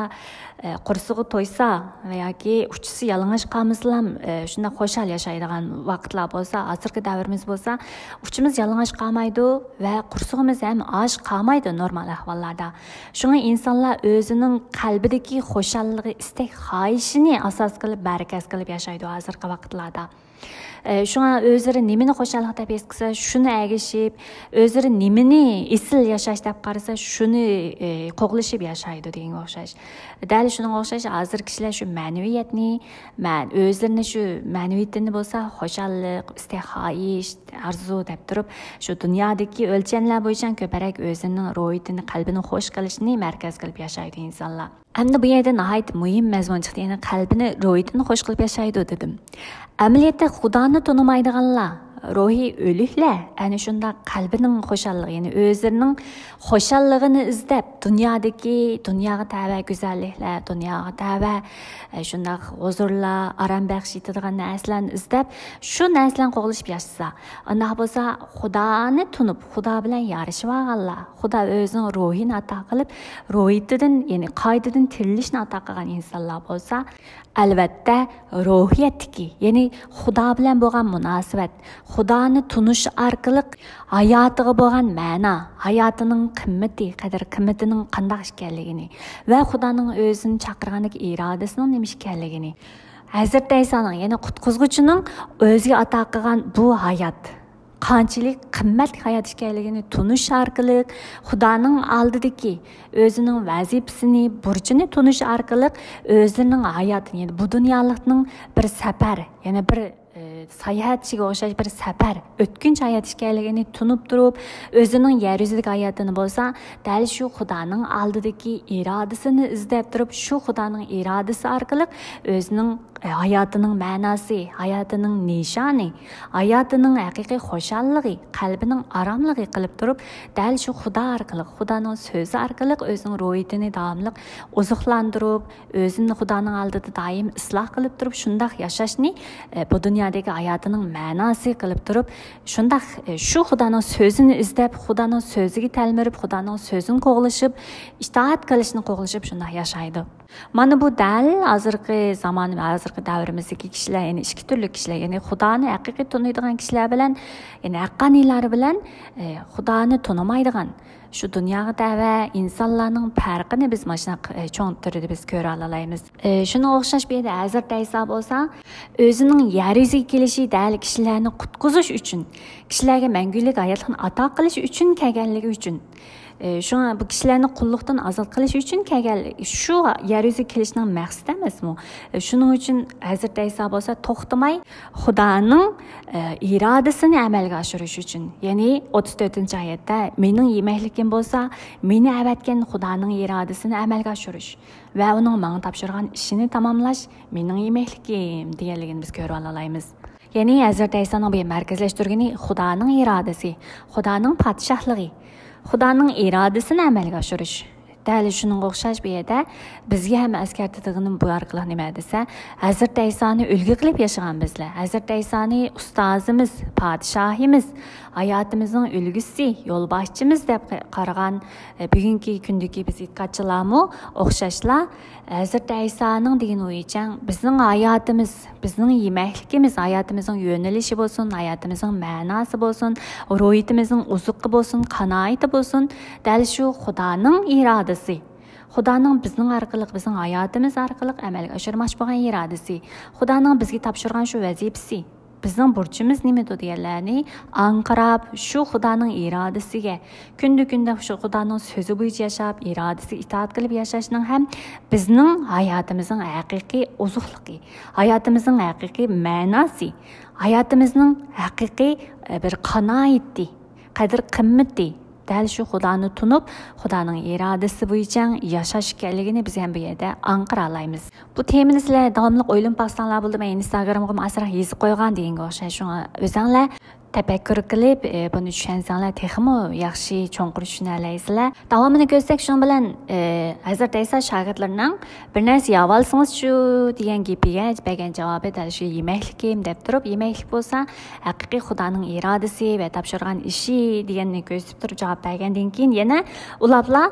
Speaker 1: qursig'i to'ysa va yoki uchisi yalang'och qolmaslam, shunda xo'shal yashaydigan vaqtlar bo'lsa, hozirgi davrimiz bo'lsa, uchimiz yalang'och qolmaydi va qursig'imiz ham och qolmaydi normal ahvollarda. Shunga insonlar o'zining qalbidagi xo'shalligi, istak, xohishini asos qilib, barakas qilib yashaydi hozirgi vaqtlarda. Shunga o'zlari nimani xo'shalik deb his qilsa, shuni agishib, o'zlari nimani isil yashash deb qarasa, shuni qo'g'lishib yashaydi degan o'xshash. Dal shunga o'xshash hozir kishilar shu ma'naviyatni, o'zlarini shu ma'naviyatini bo'lsa, xo'shalik, istihoyish, arzu deb turib, shu dunyodagi o'lchamlar bo'yicha ko'proq o'zining ruhiyatini, qalbini xush qilishni markaz qilib yashaydi insonlar. Endi bu yerda nihoyat muhim mazmun chiqdi, ya'ni qalbini, ruhiyatini xush qilib yashaydi dedim. Amaliyotda Xudoni tonimaydiganlar, ruhiy o'liklar ana shunda qalbining xo'shalligi, ya'ni o'zlarining xo'shalligini izlab dunyoga tava go'zalliklar, dunyoga tava shunda huzurlar, aram baxsh etadigan narsalarni izlab, shu narsalarni qo'g'lishib yashasa, unda bo'lsa Xudoni tunib, Xudo bilan yarashib olganlar, Xudo o'zining ruhini ato qilib, ruhiyatidan, ya'ni qoidadan tirilishni ato qilgan insonlar bo'lsa, albatta ruhiyatdagi, ya'ni Xudo bilan bo'lgan munosabat, Xudoni tunish orqali hayotiga bo'lgan ma'no, hayotining qadr-qimmatining qanday ekanligini va Xudoning o'zini chaqirgandagi irodasining nima ekanligini, Hazrat Aysoning, ya'ni qutqizguchining o'ziga ato qilgan bu hayot qanchalik qimmat hayot ekanligini tunish orqali, Xudoning oldidagi o'zining vazifasini, burchini tunish orqali o'zining hayotini, ya'ni bu dunyolikning bir safar, ya'ni bir sayohatchiga o'xshash bir safar, o'tkinchi hayot ekanligini tunib turib, o'zining yer yuzidagi hayotini bo'lsa, dal shu Xudoning oldidagi irodasini izlab turib, shu Xudoning irodasi orqali o'zining hayotining ma'nosi, hayotining nishoni, hayotining haqiqiy xo'shalligi, qalbining aromligi qilib turib, dal shu Xudo orqali, Xudoning so'zi orqali o'zining ro'yitini davomli oziqlantirib, o'zini Xudoning oldida doim isloh qilib turib, shunday yashashni bu dunyodagi hayotining ma'nosi qilib turib, shunday shu Xudoning so'zini izlab, Xudoning so'ziga talmirib, Xudoning so'zini qo'g'lishib, itoat qilishni qo'g'lishib shunday yashaydi. Mana bu dal hozirgi zamon va hozirgi davrimizdagi kishilar, ya'ni ikki turli kishilar, ya'ni Xudoni haqiqiy taniydigan kishilar bilan, ya'ni haqqoniylar bilan Xudoni tanimaydigan shu dunyoga tava insonlarning farqini biz mana shunaqa cho'ng turida biz ko'ra olamiz. Shuna o'xshash bir yerda Hazrat Ayso bo'lsa, o'zining yer yuziga kelishi dal kishilarni qutqizish uchun, kishilarga mangulik hayotni ato qilish uchun kelganligi uchun, shuna bu kishilarni qulluqdan ozod qilish uchun kelgan, shu yer yuziga kelishning maqsadi emasmi? Shuning uchun Hazrat Ayso bo'lsa to'xtamay Xudoning irodasini amalga oshirish uchun, ya'ni 34-oyatda mening yemaklikim bo'lsa, meni avatgan Xudoning irodasini amalga oshirish va uning menga topshirgan ishini tamomlash mening yemaklikim deganligini biz ko'ra olamiz. Ya'ni Hazrat Aysoning bu markazlashtirgani Xudoning irodasi, Xudoning podshohligi, Xudoning irodasini amalga oshirish. Dal shunga o'xshash bir yerda bizga ham askartadiganim bu orqali nima desa, Hazrat Aysoni ulgu qilib yashagan bizlar. Hazrat Aysoni ustozimiz, podshohimiz, hayotimizning ulgusi, yo'lboshchimiz deb qaragan bugungi kundagi biz e'tiqodchilarmi o'xshashlar Hazrat Aysoning degan o'yicha bizning hayotimiz, bizning yemakligimiz, hayotimizning yo'nalishi bo'lsin, hayotimizning ma'nosi bo'lsin, ruhiyatimizning uzuqi bo'lsin, qanoati bo'lsin, dal shu Xudoning irodasi, Xudoning bizning orqali, bizning hayotimiz orqali amalga oshirmoqchi bo'lgan irodasi, Xudoning bizga topshirgan shu vazifasi, bizning burchimiz nima deganlarni anqirab, shu Xudoning irodasiga kunda shu Xudoning so'zi bo'yicha yashab, irodasiga itoat qilib yashashning ham bizning hayotimizning haqiqiy uzuqligi, hayotimizning haqiqiy ma'nosi, hayotimizning haqiqiy bir qanoati, qadr-qimmati dal shu Xudoni tunib, Xudoning irodasi bo'yicha yashash ekanligini biz ham bu yerda anqira olamiz. Bu temani sizlar davomli o'ylab baqsanglar bo'ldi. Men Instagramga asraq yozib qo'ygan deganga o'xshash. Shunga o'zinglar tafakkur qilib, buni tushansanglar texmo yaxshi cho'nqur tushuna olasizlar. Davomini ko'rsak, shu bilan Hazrat Ayso shogirdlarining bir narsa yavolsangiz shu degan gapiga bergan javobi dal shu yemaklikim deb turib, yemaklik bo'lsa haqiqiy Xudoning irodasi va topshirgan ishi deganni ko'rsatib turib javob bergandan keyin yana ularlar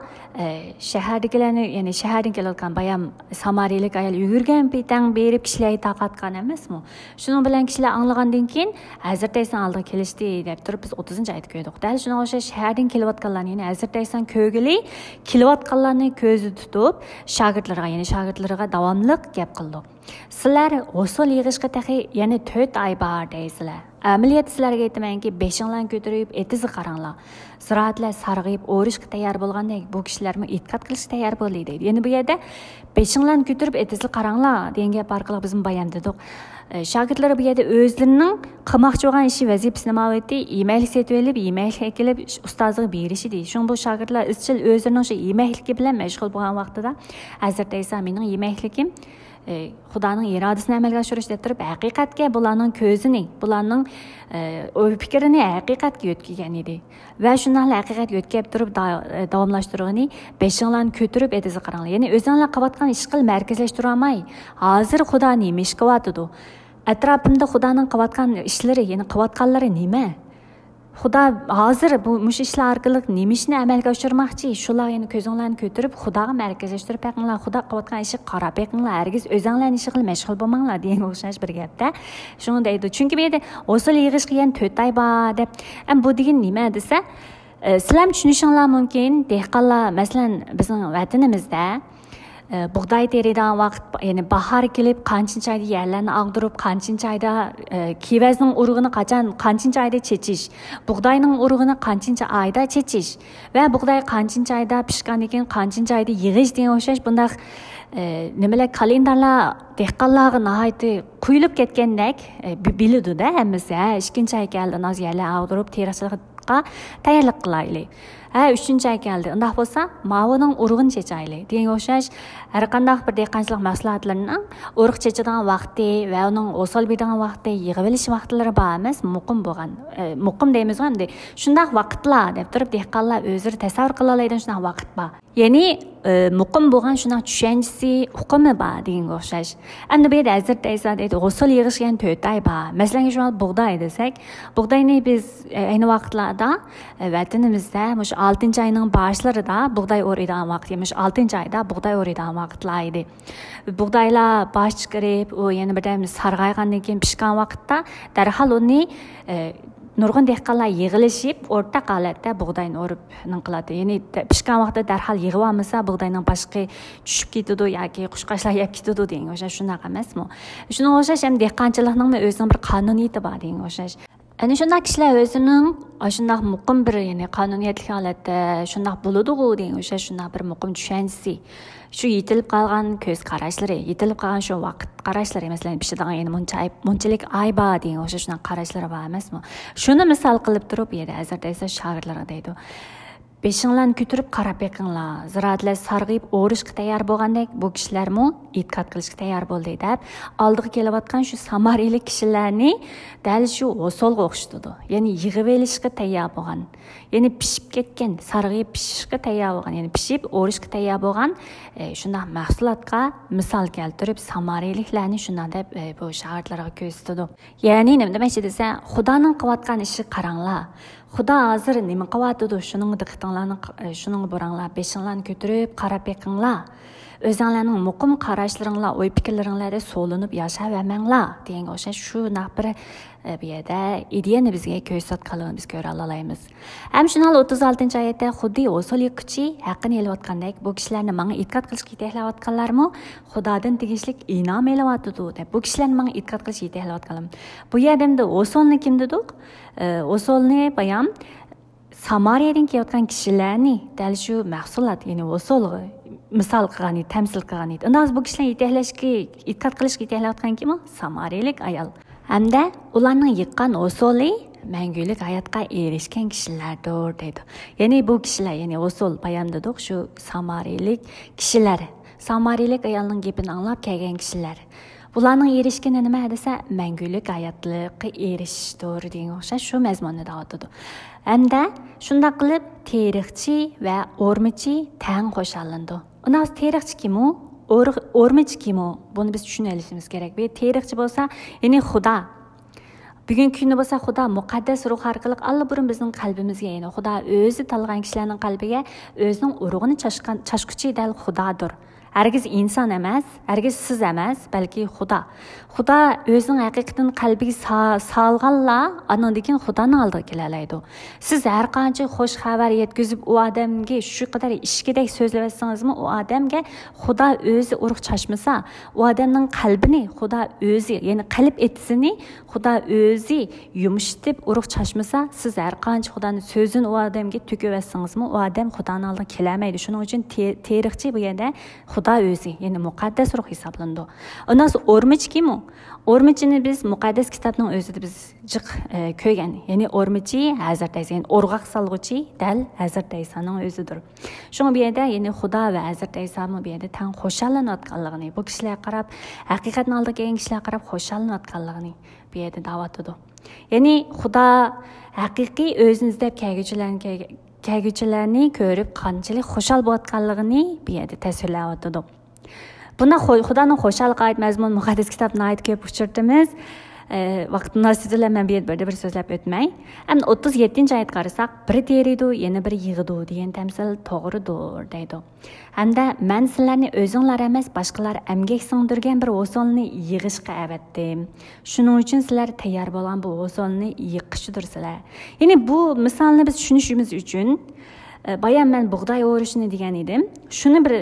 Speaker 1: shahardagilarni, ya'ni shahardan kelayotgan bayam samariyalik ayol yugurgan paytdan berib kishilarga taqatgan emasmi? Shuning bilan kishilar anglagandan keyin Hazrat Ayso oldiga kelishdi deb turib biz 30-oyatda ko'rdik. Dal shunga o'xshash shahardan kelayotganlarni, ya'ni Hazrat Ayso ko'gili kelayotganlarni ko'zi tutib, shogirdlariga davomli gap qildi. Sizlar usul yig'ishga taxi yana 4 oy bor deysizlar. Amaliyot sizlarga aytmanki, beshinglarni ko'tarib, etizni qaranglar. Ziroatlar sarg'ayib, o'rishga tayyor bo'lgandek, bu kishilarmi e'tiqod qilishga tayyor bo'ldi deydi. Endi bu yerda beshinglarni ko'tarib, etizni qaranglar degan gap orqali biz bayon dedik. Shogirdlar bu yerda o'zlarining qilmoqchi bo'lgan ishi vazifasini ma'lum yemaklik setib olib, yemaklik kelib ustozga berishi deydi. Shunga bu shogirdlar izchil o'zlarining shu yemakligi bilan mashg'ul bo'lgan vaqtida Hazrat Ayso mening yemakligim Xudoning irodasini amalga oshirish deb turib, haqiqatga bularning ko'zini, bularning o'y fikrini haqiqatga yo'tkigan edi. Va shundan haqiqat yo'tkab turib davomlashtirgani beshinglarni ko'tarib edizi qaranglar. Ya'ni o'zinglar qilayotgan ish qil markazlashtira olmay, hozir Xudo nima ish qilyotdi? Atrofimda Xudoning qilayotgan ishlari, ya'ni qilayotganlari nima? Xudo hozir bu mush ishlar orqali nima ishni amalga oshirmoqchi? Shular yana ko'zinglarni ko'tarib Xudoga markazlashtirib beqinglar, Xudo qilayotgan ishni qarab beqinglar, hargiz o'zinglarning ishi qilib mashg'ul bo'lmanglar degan o'xshash bir gapda. Shuni deydi. Chunki bu yerda hosil yig'ish qilgan 4 oy bor deb. Bu degan nima desa, sizlar tushunishinglar mumkin. Dehqonlar, masalan, bizning vatanimizda buğday teriden vaqt, yani bahar kelib, qanchincha ayda yerlarni ag'dirib, qanchincha ayda kevazning urug'ini qanchincha ayda chechish, buğdayning urug'ini qanchincha ayda chechish va buğday qanchincha ayda pishgandan keyin qanchincha ayda yig'ish degan o'xshash bundaq nimalar kalendarlar dehqonlarga nihoyatda quyilib ketgandek biladi-da hammasi. Ikkinchi ay keldi, noz yerlar ag'dirib, terishga tayyorlik qilaylik. 3-chi ay keldi. Undaq bo'lsa, mavining urug'ini chechaylik. Degan o'xshash har qanday bir dehqonchilik mahsulotlarining urug' chechadigan vaqti va uning o'sal beradigan vaqti, yig'ib olish vaqtlari bor emas, muqim bo'lgan. Muqim deymiz endi. Shundaq vaqtlar deb turib dehqonlar o'zlari tasavvur qila oladigan shundaq vaqt bor. Ya'ni muqim bo'lgan shundaq tushunchasi, hukmi bor degan o'xshash. Endi bu yerda hozir deydi, g'usul yig'ishgan 4 oy bor. Masalan, shu bug'doy desak, bug'doyni biz ayni vaqtlarda vatanimizda 6 ayning boshlarida bug'doy o'raydigan vaqt, ya'ni 6 ayda bug'doy o'raydigan vaqtlar edi. Bug'doylar bosh chiqarib, u yana birdan sarg'aygandan keyin pishgan vaqtda darhol uni nurg'un dehqonlar yig'ilishib, o'rta holatda bug'doyni o'rib qiladi. Ya'ni pishgan vaqtda darhol yig'ib olmasa, bug'doyning boshqa tushib ketadi yoki qushqashlar yeb ketadi degan o'sha shunaqa emasmi? Shunga o'xshash ham dehqonchilikning o'zining bir qonuniyati bor degan o'xshash. Ana shunday kishilar o'zining shunday muqim bir, ya'ni qonuniyatli holatda shunday bo'ladi-ku degan o'sha shunday bir muqim tushunchasi. Shu yetilib qolgan ko'z qarashlari, yetilib qolgan shu vaqt qarashlari, masalan, pishadigan yana munchalik ay bor degan o'sha shunday qarashlari bor emasmi? Shuni misol qilib turib, yerda hozirda esa shogirdlarga deydi. Beshinglarni ko'tarib qarab beqinglar. Ziroatlar sarg'ib o'rishga tayyor bo'lgandek, bu kishilarmi e'tiqod qilishga tayyor bo'ldi deb, oldiga kelayotgan shu samariylik kishilarni dal shu usulga o'xshatadi. Ya'ni yig'ib olishga tayyor bo'lgan, ya'ni pishib ketgan, sarg'ib pishishga tayyor bo'lgan, ya'ni pishib o'rishga tayyor bo'lgan shunday mahsulotga misol keltirib, samariyliklarni shunday deb bu shogirdlarga ko'rsatadi. Ya'ni nima demoqchi desa, Xudoning qilayotgan ishi qaranglar. Xudo hozir nima qilyapti? Shuning diqqatinglarni, shuning boranglar, beshinglarni ko'tarib qarab beqinglar. O'zinglarning muqim qarashlaringlar, o'y fikrlaringlarda so'linib yashayvermanglar degan o'xshash shu bir bu yerda ideyani bizga ko'rsatganligini biz ko'ra olamiz. Ham shunal 36-oyatda xuddi usul yiqchi haqqini elayotgandek, bu kishilarni menga e'tiqod qilishga yetaklayotganlarmi Xudodan tegishlik inom elayotdi deb. Bu kishilarni menga e'tiqod qilishga yetaklayotganlar. Bu yerdamda usulni kim dedik? Usulni bayon Samariyadan kelayotgan kishilarni dal shu mahsulot, ya'ni usulga misol qilgan, tamsil qilgan edi. Unda bu kishilarni yetaklashga, e'tiqod qilishga yetaklayotgan kim? Samariyalik ayol. Hamda ularning yiqqan usuli mangulik hayotga erishgan kishilardir deydi. Ya'ni bu kishilar, ya'ni usul bayon dedik, shu samariylik kishilar. Samariylik ayolning gapini anglab kelgan kishilar. Bularning erishgani nima desa, mangulik hayotlikqa erishishdir degan o'xshash shu mazmunni da'vatadi. Hamda shunday qilib tarixchi va o'rmichi tang qo'shilindi. Unda tarixchi kim u? O'rmichi kim u? Buni biz tushunishimiz kerak. Bu tarixchi bo'lsa, ya'ni Xudo. Bugungi kunda bo'lsa Xudo muqaddas ruh orqali allburun bizning qalbimizga, ya'ni Xudo o'zi tanlagan kishilarning qalbiga o'zining urug'ini chashquchi dal Xudodir. Hargiz inson emas, hargiz siz emas, balki Xudo. Xudo o'zining haqiqatini qalbiga solganlar, andan keyin Xudoning oldiga kelalaydi. Siz har qancha xush xabar yetkazib u odamga shu qadar ishkidek so'zlayapsizmi, u odamga Xudo o'zi urug' chashmasa, u odamning qalbini Xudo o'zi, ya'ni qalb etisini Xudo o'zi yumshatib urug' chashmasa, siz har qancha Xudoning so'zini u odamga to'kayapsizmi, u odam Xudoning oldiga kelamaydi. Shuning uchun tarixchi bu yerda Xudo o'zi, ya'ni muqaddas ruh hisoblandi. Ondan so'ng o'rmich kim u? O'rmichini biz muqaddas kitobning o'zida biz jiq ko'rgan. Ya'ni o'rmichi Hazrat Ayso, ya'ni o'rg'oq solg'uchi dal Hazrat Aysoning o'zidir. Shunga bu yerda ya'ni Xudo va Hazrat Ayso bu yerda tang xo'shallanayotganligini, bu kishilarga qarab, haqiqatni oldiga kelgan kishilarga qarab xo'shallanayotganligini bu yerda da'vat etdi. Ya'ni Xudo haqiqiy o'zini izlab kelguchilarni ko'rib qanchalik xushal bo'layotganligini bu yerda tasvirlayotdi. Bunda Xudoning xo'shalligiga oid mazmun muqaddas kitobni oid ko'p uchirtimiz. Vaqt munosibatilar men bir so'zlab o'tmay. Ham 37-oyatga qarasak, bir teriydi, yana bir yig'idi degan tamsil to'g'ridir deydi. Hamda men sizlarni o'zinglar emas, boshqalar emgak singdirgan bir o'solni yig'ishga avatdim. Shuning uchun sizlar tayyor bo'lgan bu o'solni yiqishidirsizlar. Ya'ni bu misolni biz tushunishimiz uchun bayan men buğday o'rishini degan edim. Shuni bir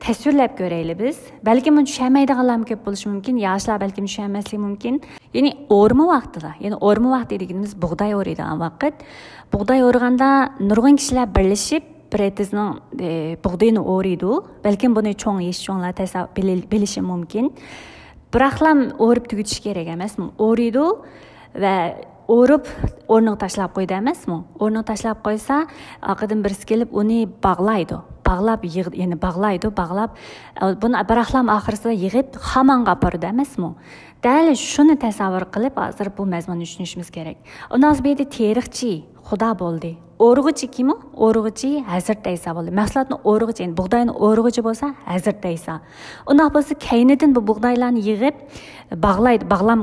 Speaker 1: tasvirlab ko'raylik biz. Balki buni tushunmaydiganlar ko'p bo'lishi mumkin, yoshlar balki tushunmasligi mumkin. Ya'ni o'rma vaqtida, ya'ni o'rma vaqti deganimiz buğday o'raydigan vaqt. Buğday o'rganda nurg'un kishilar birlashib bir etizning buğdayni o'raydi. Balki buni cho'nglar bilishi mumkin. Biroqlam o'rib tugutish kerak emasmi? O'raydi va o'rib o'rniga tashlab qo'ydi emasmi? O'rniga tashlab qo'ysa, oqidan birisi kelib uni bog'laydi. Bog'lab buni biroqlam oxirsida yig'ib xamonga obordi emasmi? Dal shuni tasavvur qilib, hozir bu mazmunni tushunishimiz kerak. Undan so'ng bu yerda tarixchi Xudo bo'ldi. O'rg'ichi kim u? O'rg'ichi Hazrat Ayso bo'ldi. Mahsulotni o'rg'ichi, ya'ni buğdayni o'rg'ichi bo'lsa Hazrat Ayso. Undan bo'lsa keynidan bu buğdaylarni yig'ib bog'lam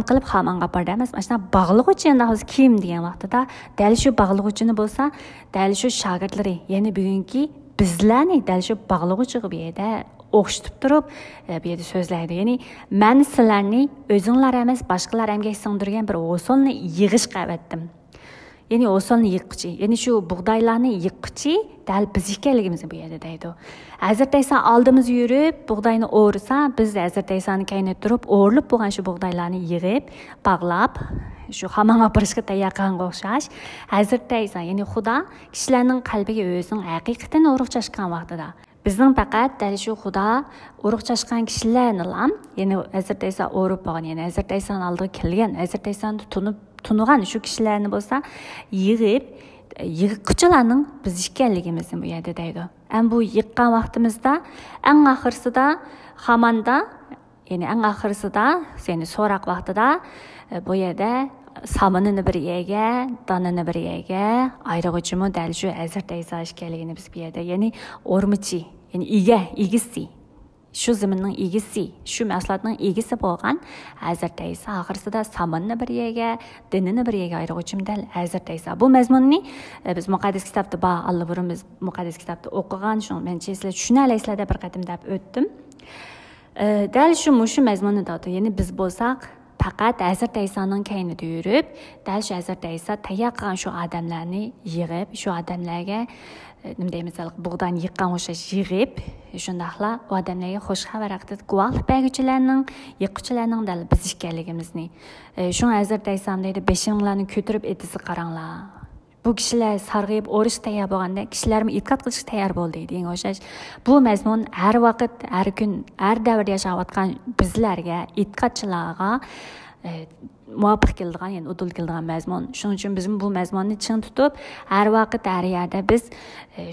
Speaker 1: qilib xamonga obordi emas. Mana bog'lig'uchi endi hozir kim degan vaqtida dal shu bog'lig'uchini bo'lsa, dal shu shogirdlari, ya'ni bugungi bizlarni dal shu bog'lig'uchiga bu yerda o'xshatib turib, bu yerda so'zlaydi. Ya'ni men sizlarni o'zinglar emas, boshqalar emgak singdirgan bir o'solni yig'ishga avatdim. Ya'ni o'solni yiqqichi, ya'ni shu buğdaylarni yiqqichi dal biz ekanligimizni bu yerda deydi. Hazrat Ayso oldimizga yurib, buğdayni o'risa, biz Hazrat Aysoni kayni turib, o'rilib bo'lgan shu buğdaylarni yig'ib, bog'lab, shu xamonga borishga tayyor qilganga o'xshash. Hazrat Ayso, ya'ni Xudo kishilarning qalbiga o'zining haqiqatini o'rg'achashgan vaqtida bizning faqat dal shu Xudo o'rg'achashgan kishilarni ham, ya'ni Hazrat Ayso o'rib bo'lgan, ya'ni Hazrat Aysoning oldiga kelgan, Hazrat Aysoni tunigan shu kishilarni bo'lsa, yiqqichilarning biz ekanligimizni bu yerda deydi. Bu yiqqan vaqtimizda eng oxirsida xamonda, ya'ni so'roq vaqtida bu yerda samanini bir yerga, donini bir yerga ayrig'ichimi dal shu Hazrat Ayso ekanligini biz bu yerda, ya'ni o'rmichi, ya'ni egisi. Shu zaminning egisi, shu mahsulotning egisi bo'lgan Hazrat Ayso oxirsida samanni bir yerga, dinini bir yerga ayrig'uvchi dal Hazrat Ayso. Bu mazmunni biz muqaddas kitobda allburun biz muqaddas kitobda o'qigan, shu mencha sizlar tushunalaysizlar deb bir qatim deb o'tdim. Dal shu mazmunni deydi. Ya'ni biz bo'lsak faqat Hazrat Aysoning kaynida yurib, dal shu Hazrat Ayso tayyor qilgan shu odamlarni yig'ib, shu odamlarga nima deymiz, buğdayni yiqqan o'xshash yig'ib, shundaqla u odamlarga xush xabar haqida guvohlik beruvchilarning, yiqquchilarning dal biz ekanligimizni. Shu Hazrat Ayso deydi, beshinglarni ko'tarib etisi qaranglar. Bu kishilar sarg'ayib o'rish tayyor bo'lganda, kishilarni e'tiqod qilishga tayyor bo'ldi degan o'xshash. Bu mazmun har vaqt, har kun, har davr yashayotgan bizlarga, e'tiqodchilarga muvofiq keladigan, ya'ni udul keladigan mazmun. Shuning uchun biz bu mazmunni chin tutib, har vaqt, har yerda biz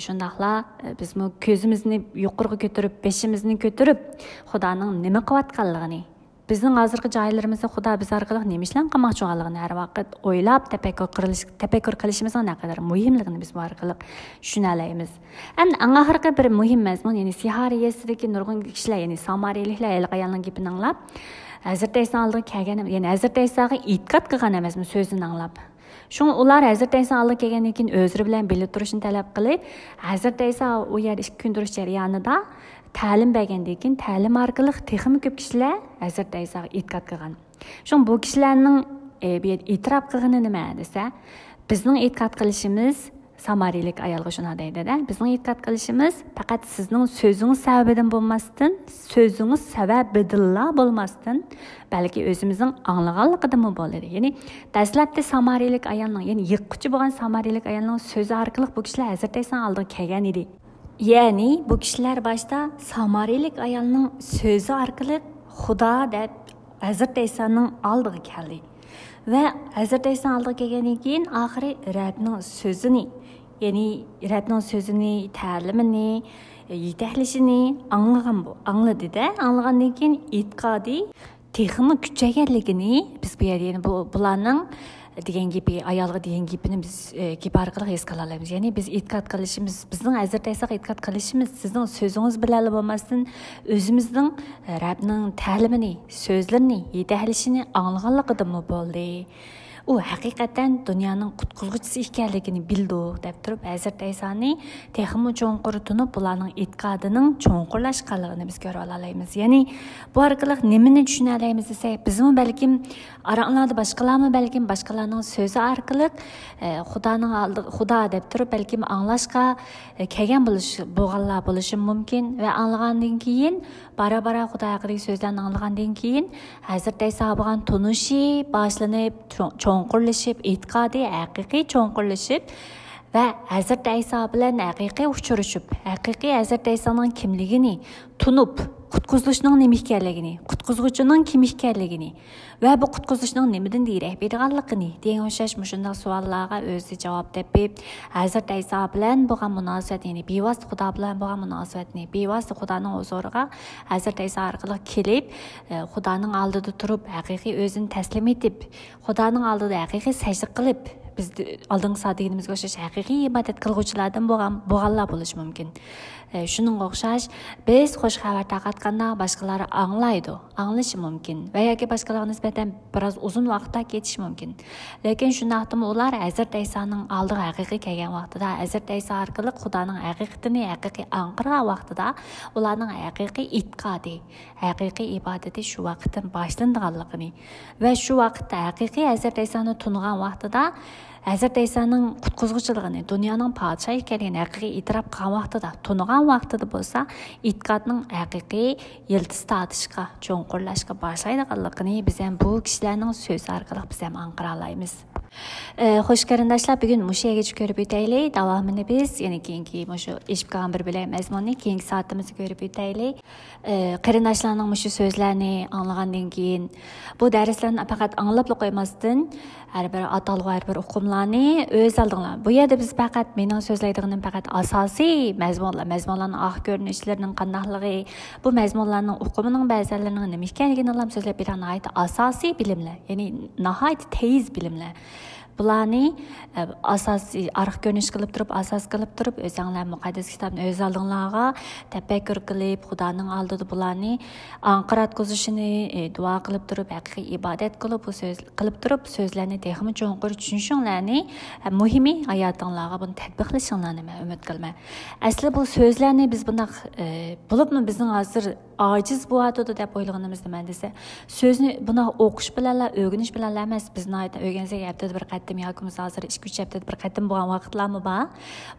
Speaker 1: shundaqla biz ko'zimizni yuqoriga ko'tarib, beshimizni ko'tarib, Xudoning nima qilayotganligini, bizning hozirgi joylarimizda Xudo biz orqali nima ishlar qilmoqchi bo'lganligini har vaqt o'ylab, tafakkur qilishimizning naqadar muhimligini biz bu orqali tushunalaymiz. Endi oxirgi bir muhim mazmun, ya'ni Sihariyasidagi nurg'un kishilar, ya'ni Samariyaliklar ayolning gapini anglab, Hazrat Ayso oldiga kelgan, ya'ni Hazrat Aysoga e'tiqod qilgan emasmi so'zini anglab. Shunga ular Hazrat Ayso oldiga kelgandan keyin o'zlari bilan birga turishni talab qilib, Hazrat Ayso u yerda 2 kun turish jarayonida ta'lim bergandan keyin ta'lim orqali texnik ko'p kishilar Hazrat Aysoga e'tiqod qilgan. Shunga bu kishilarning bu yerda e'tirof qilgani nima desa, bizning e'tiqod qilishimiz Samariyalik ayolga shuna deydi-da. Bizning e'tiqod qilishimiz faqat sizning so'zingiz sababidan bo'lmasdan, so'zingiz sababidilla bo'lmasdan, balki o'zimizning anglaganligidan bo'ladi. Ya'ni dastlabda Samariyalik ayolning, ya'ni yiqquchi bo'lgan Samariyalik ayolning so'zi orqali bu kishilar Hazrat Ayso oldiga kelgan edi. Yani bu kişiler başta Samarilik ayalının sözü arkalı Xudo deb Hazrat İsa'nın aldığı keldi. Ve Hazrat İsa aldığı kelgenden keyin ahiri Rabbning sözünü, yani Rabbning sözünü, ta'limini, yeteklişini anladı da, anlagandan keyin e'tiqodi texmi kuchayganligini biz bu yerda yani bularning degan gibi ayolga degan gapini biz gap orqali his qila olamiz. Ya'ni biz e'tiqod qilishimiz, bizning Hazrat Isoga e'tiqod qilishimiz sizning so'zingiz bilan bo'lmasdan o'zimizning Rabbning ta'limini, so'zlarini, yetaklanishini anglaganligidami bo'ldi. U haqiqatan dunyoning qutquzuvchisi ekanligini bildi deb turib Hazrat Isoni texmi cho'nqur tunib bularning e'tiqodining cho'nqurlashganligini biz ko'ra olamiz. Ya'ni bu orqali nimani tushuna olamiz desak, bizmi balkim aranglarda boshqalarmi balkim boshqalarning so'zi orqali Xudo deb turib balkim anglashga kelgan bo'lganlar bo'lishi mumkin va anglagandan keyin bara Xudo haqidagi so'zlarni anglagandan keyin Hazrat Iso bo'lgan tunishi boshlanib cho'nqurlashib, e'tiqodi haqiqiy cho'nqurlashib va Hazrat Iso bilan haqiqiy uchrashib, haqiqiy Hazrat Isoning kimligini tunib, qutquzishning nima ekanligini, qutquzuvchining kim ekanligini va bu qutquzishning nimadan darak berganligini degan o'xshash shunday savollarga o'zi javob topib, Hazrat Iso bilan bo'lgan munosabat, ya'ni bevosita Xudo bilan bo'lgan munosabatni, bevosita Xudoning huzuriga Hazrat Iso orqali kelib, Xudoning oldida turib, haqiqiy o'zini taslim etib, Xudoning oldida haqiqiy sajda qilib, biz oldingi soatligimizga o'xshash haqiqiy ibodat qilguvchilardan bo'lganlar bo'lishi mumkin. Shuningga o'xshash biz xush xabar tarqatganda boshqalar anglashi mumkin va yoki boshqalarga nisbatan biroz uzun vaqtda ketishi mumkin. Lekin shundaqmi ular Hazrat Isoning oldiga haqiqiy kelgan vaqtida, Hazrat Iso orqali Xudoning haqiqatini haqiqiy anglagan vaqtida ularning haqiqiy e'tiqodi, haqiqiy ibodati shu vaqtdan boshlanganligini va shu vaqtda haqiqiy Hazrat Isoni tunigan vaqtida Hazrat Isoning qutquzuvchiligini, dunyoning podshohi ekanligini haqiqiy e'tirof qilgan vaqtida, tunigan vaqtida bo'lsa, e'tiqodning haqiqiy yildiz tortishga, cho'nqurlashga boshlaydiganligini biz ham bu kishilarning so'zi orqali biz ham anqira olamiz. Xo'sh qarindoshlar, bugun mushu yergacha ko'rib o'taylik. Davomini biz yana keyingi mushu eshib qolgan bir bilan mazmunni keyingi soatimizda ko'rib o'taylik. Qarindoshlarning mushu so'zlarini anglagandan keyin bu darslarni faqat anglab qo'ymasdan har bir atalg'u, har bir uqumlarni o'z oldinglar. Bu yerda biz faqat mening so'zlaydiganim faqat asosiy mazmunlarning oq ko'rinishlarining qandoqligi, bu mazmunlarning uqumining ba'zilarining nima ekanligini so'zlab beradigan asosiy bilimlar, ya'ni nihoyat tez bilimlar. Bularni asosiy arq ko'rinish qilib turib, asos qilib turib, o'zinglar muqaddas kitobni o'z oldinglarga tafakkur qilib, Xudoning oldida bularni anqiratqizishini duo qilib turib, haqiqiy ibodat qilib, bu so'z qilib turib, so'zlarni texmi cho'nqur tushunishinglarni muhimi hayotinglarga buni tatbiqlashinglarni men umid qilaman. Asli bu so'zlarni biz bunday bo'libmi bizning hozir ojiz bo'yatdi deb o'ylaganimiz nima desa, so'zni buni o'qish bilan, o'rganish bilan emas, bizni o'rgansak haftada bir qatim yoki hozir 2-3 haftada bir qatim bo'lgan vaqtlarmi bor.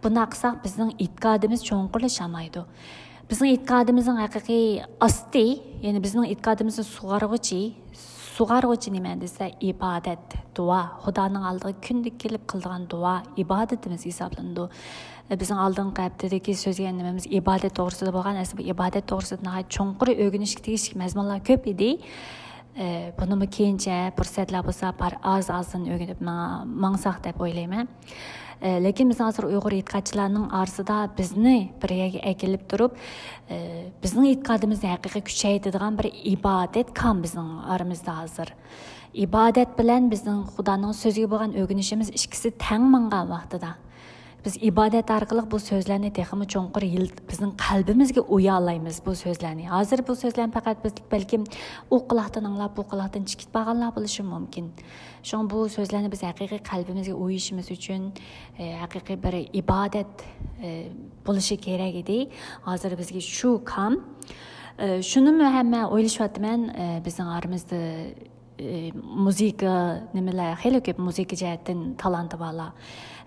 Speaker 1: Buni qilsak bizning e'tiqodimiz cho'nqurlashamaydi. Bizning e'tiqodimizning haqiqiy asli, ya'ni bizning e'tiqodimizni sug'arg'uchi nima desa, ibodat, duo, Xudoning oldiga kunlik kelib qiladigan duo ibodatimiz hisoblanadi. Bizning oldingi haftadagi so'zlagan nimamiz ibodat to'g'risida bo'lgan, asli bu ibodat to'g'risida cho'nqur o'rganishga tegishli mazmunlar ko'p edi. Buni keyincha fursatlar bo'lsa ozdan o'rganib mangsak deb o'ylayman. Lekin biz hozir Uyg'ur e'tiqodchilarining orasida bizni bir yerga kelib turib, bizning e'tiqodimizni haqiqiy kuchaytiradigan bir ibodat kam bizning oramizda hozir. Ibodat bilan bizning Xudoning so'ziga bo'lgan o'rganishimiz ikkisi teng mangan vaqtida biz ibodat orqali bu so'zlarni texmi cho'nqur bizning qalbimizga uya olamiz bu so'zlarni. Hozir bu so'zlarni faqat biz balkim u quloqdan anglab, bu quloqdan chiqib qolganlar bo'lishi mumkin. Shuning bu so'zlarni biz haqiqiy qalbimizga uyishimiz uchun haqiqiy bir ibodat bo'lishi kerak edi. Hozir bizga shu kam. Shuni hamma o'ylashyapman, bizning oramizda muzika nimalar, xeyli ko'p muzika jihatdan talanti borlar.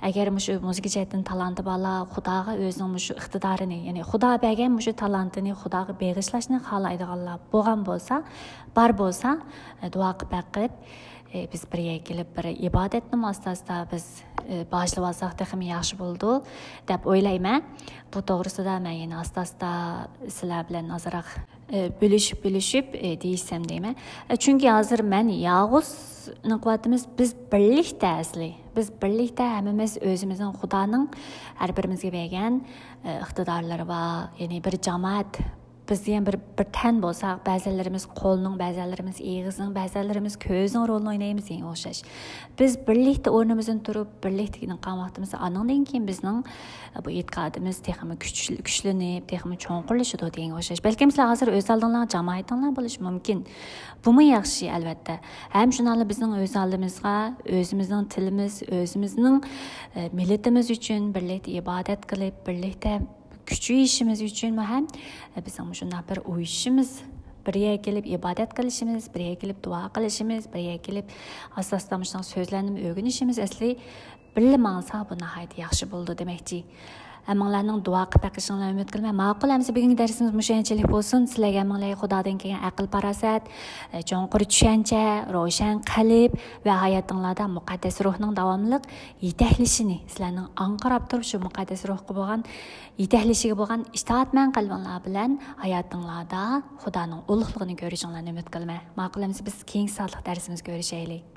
Speaker 1: Agar shu muzika jihatdan talanti borlar, Xudoga o'zining shu iqtidorini, ya'ni Xudo bergan shu talantini Xudoga bag'ishlashni xohlaydiganlar bo'lgan bo'lsa, duo qilib biz birga kelib bir ibodatni asta-asta biz boshlab olsak texmi yaxshi bo'ldi deb o'ylayman. Bu to'g'risida men yana asta-asta sizlar bilan ozroq bölüşüp deyishsam deyman. Chunki hozir men yolg'izning quvvatimiz biz birlikda asli. Biz birlikda hammamiz o'zimizning Xudoning har birimizga bergan iqtidorlari va ya'ni bir jamoat biz ham bir tan bo'lsak, ba'zilarimiz qo'lning, ba'zilarimiz og'izning, ba'zilarimiz ko'zning rolini o'ynaymiz degan o'xshash. Biz birlikda o'rnimizdan turib, birlikda qilmoqimiz, andan keyin bizning bu e'tiqodimiz texmi kuchlanib, texmi cho'nqirlashadi degan o'xshash. Balkim sizlar hozir o'z oldinglar jamoatinglar bo'lishi mumkin. Bumi yaxshi albatta. Ham shunali bizning o'z oldimizga, o'zimizning tilimiz, o'zimizning millatimiz uchun birlikda ibodat qilib, birlikda kuchayishimiz uchun ham bizning shunday bir o'yishimiz, birga kelib ibodat qilishimiz, birga kelib duo qilishimiz, birga kelib asosan shunday so'zlarni o'rganishimiz asli birga ma'nosa bu nihoyat yaxshi bo'ldi demakchi. Hammalarning duo qilib baqishinglarni umid qilaman. Ma'qul, hamsi bugungi darsimiz mushunchalik bo'lsin. Sizlarga hammalarga Xudodan kelgan aql farosat, cho'nqir tushuncha, ro'shan qalb va hayotingizda muqaddas ruhning davomliq yetaklashini, sizlarning anqarab turib shu muqaddas ruhga bo'lgan yetaklashiga bo'lgan itoatman qalbinglar bilan hayotingizda Xudoning ulug'ligini ko'rishinglarni umid qilaman. Ma'qul, hamsi biz keyingi soatlik darsimizda ko'rishaylik.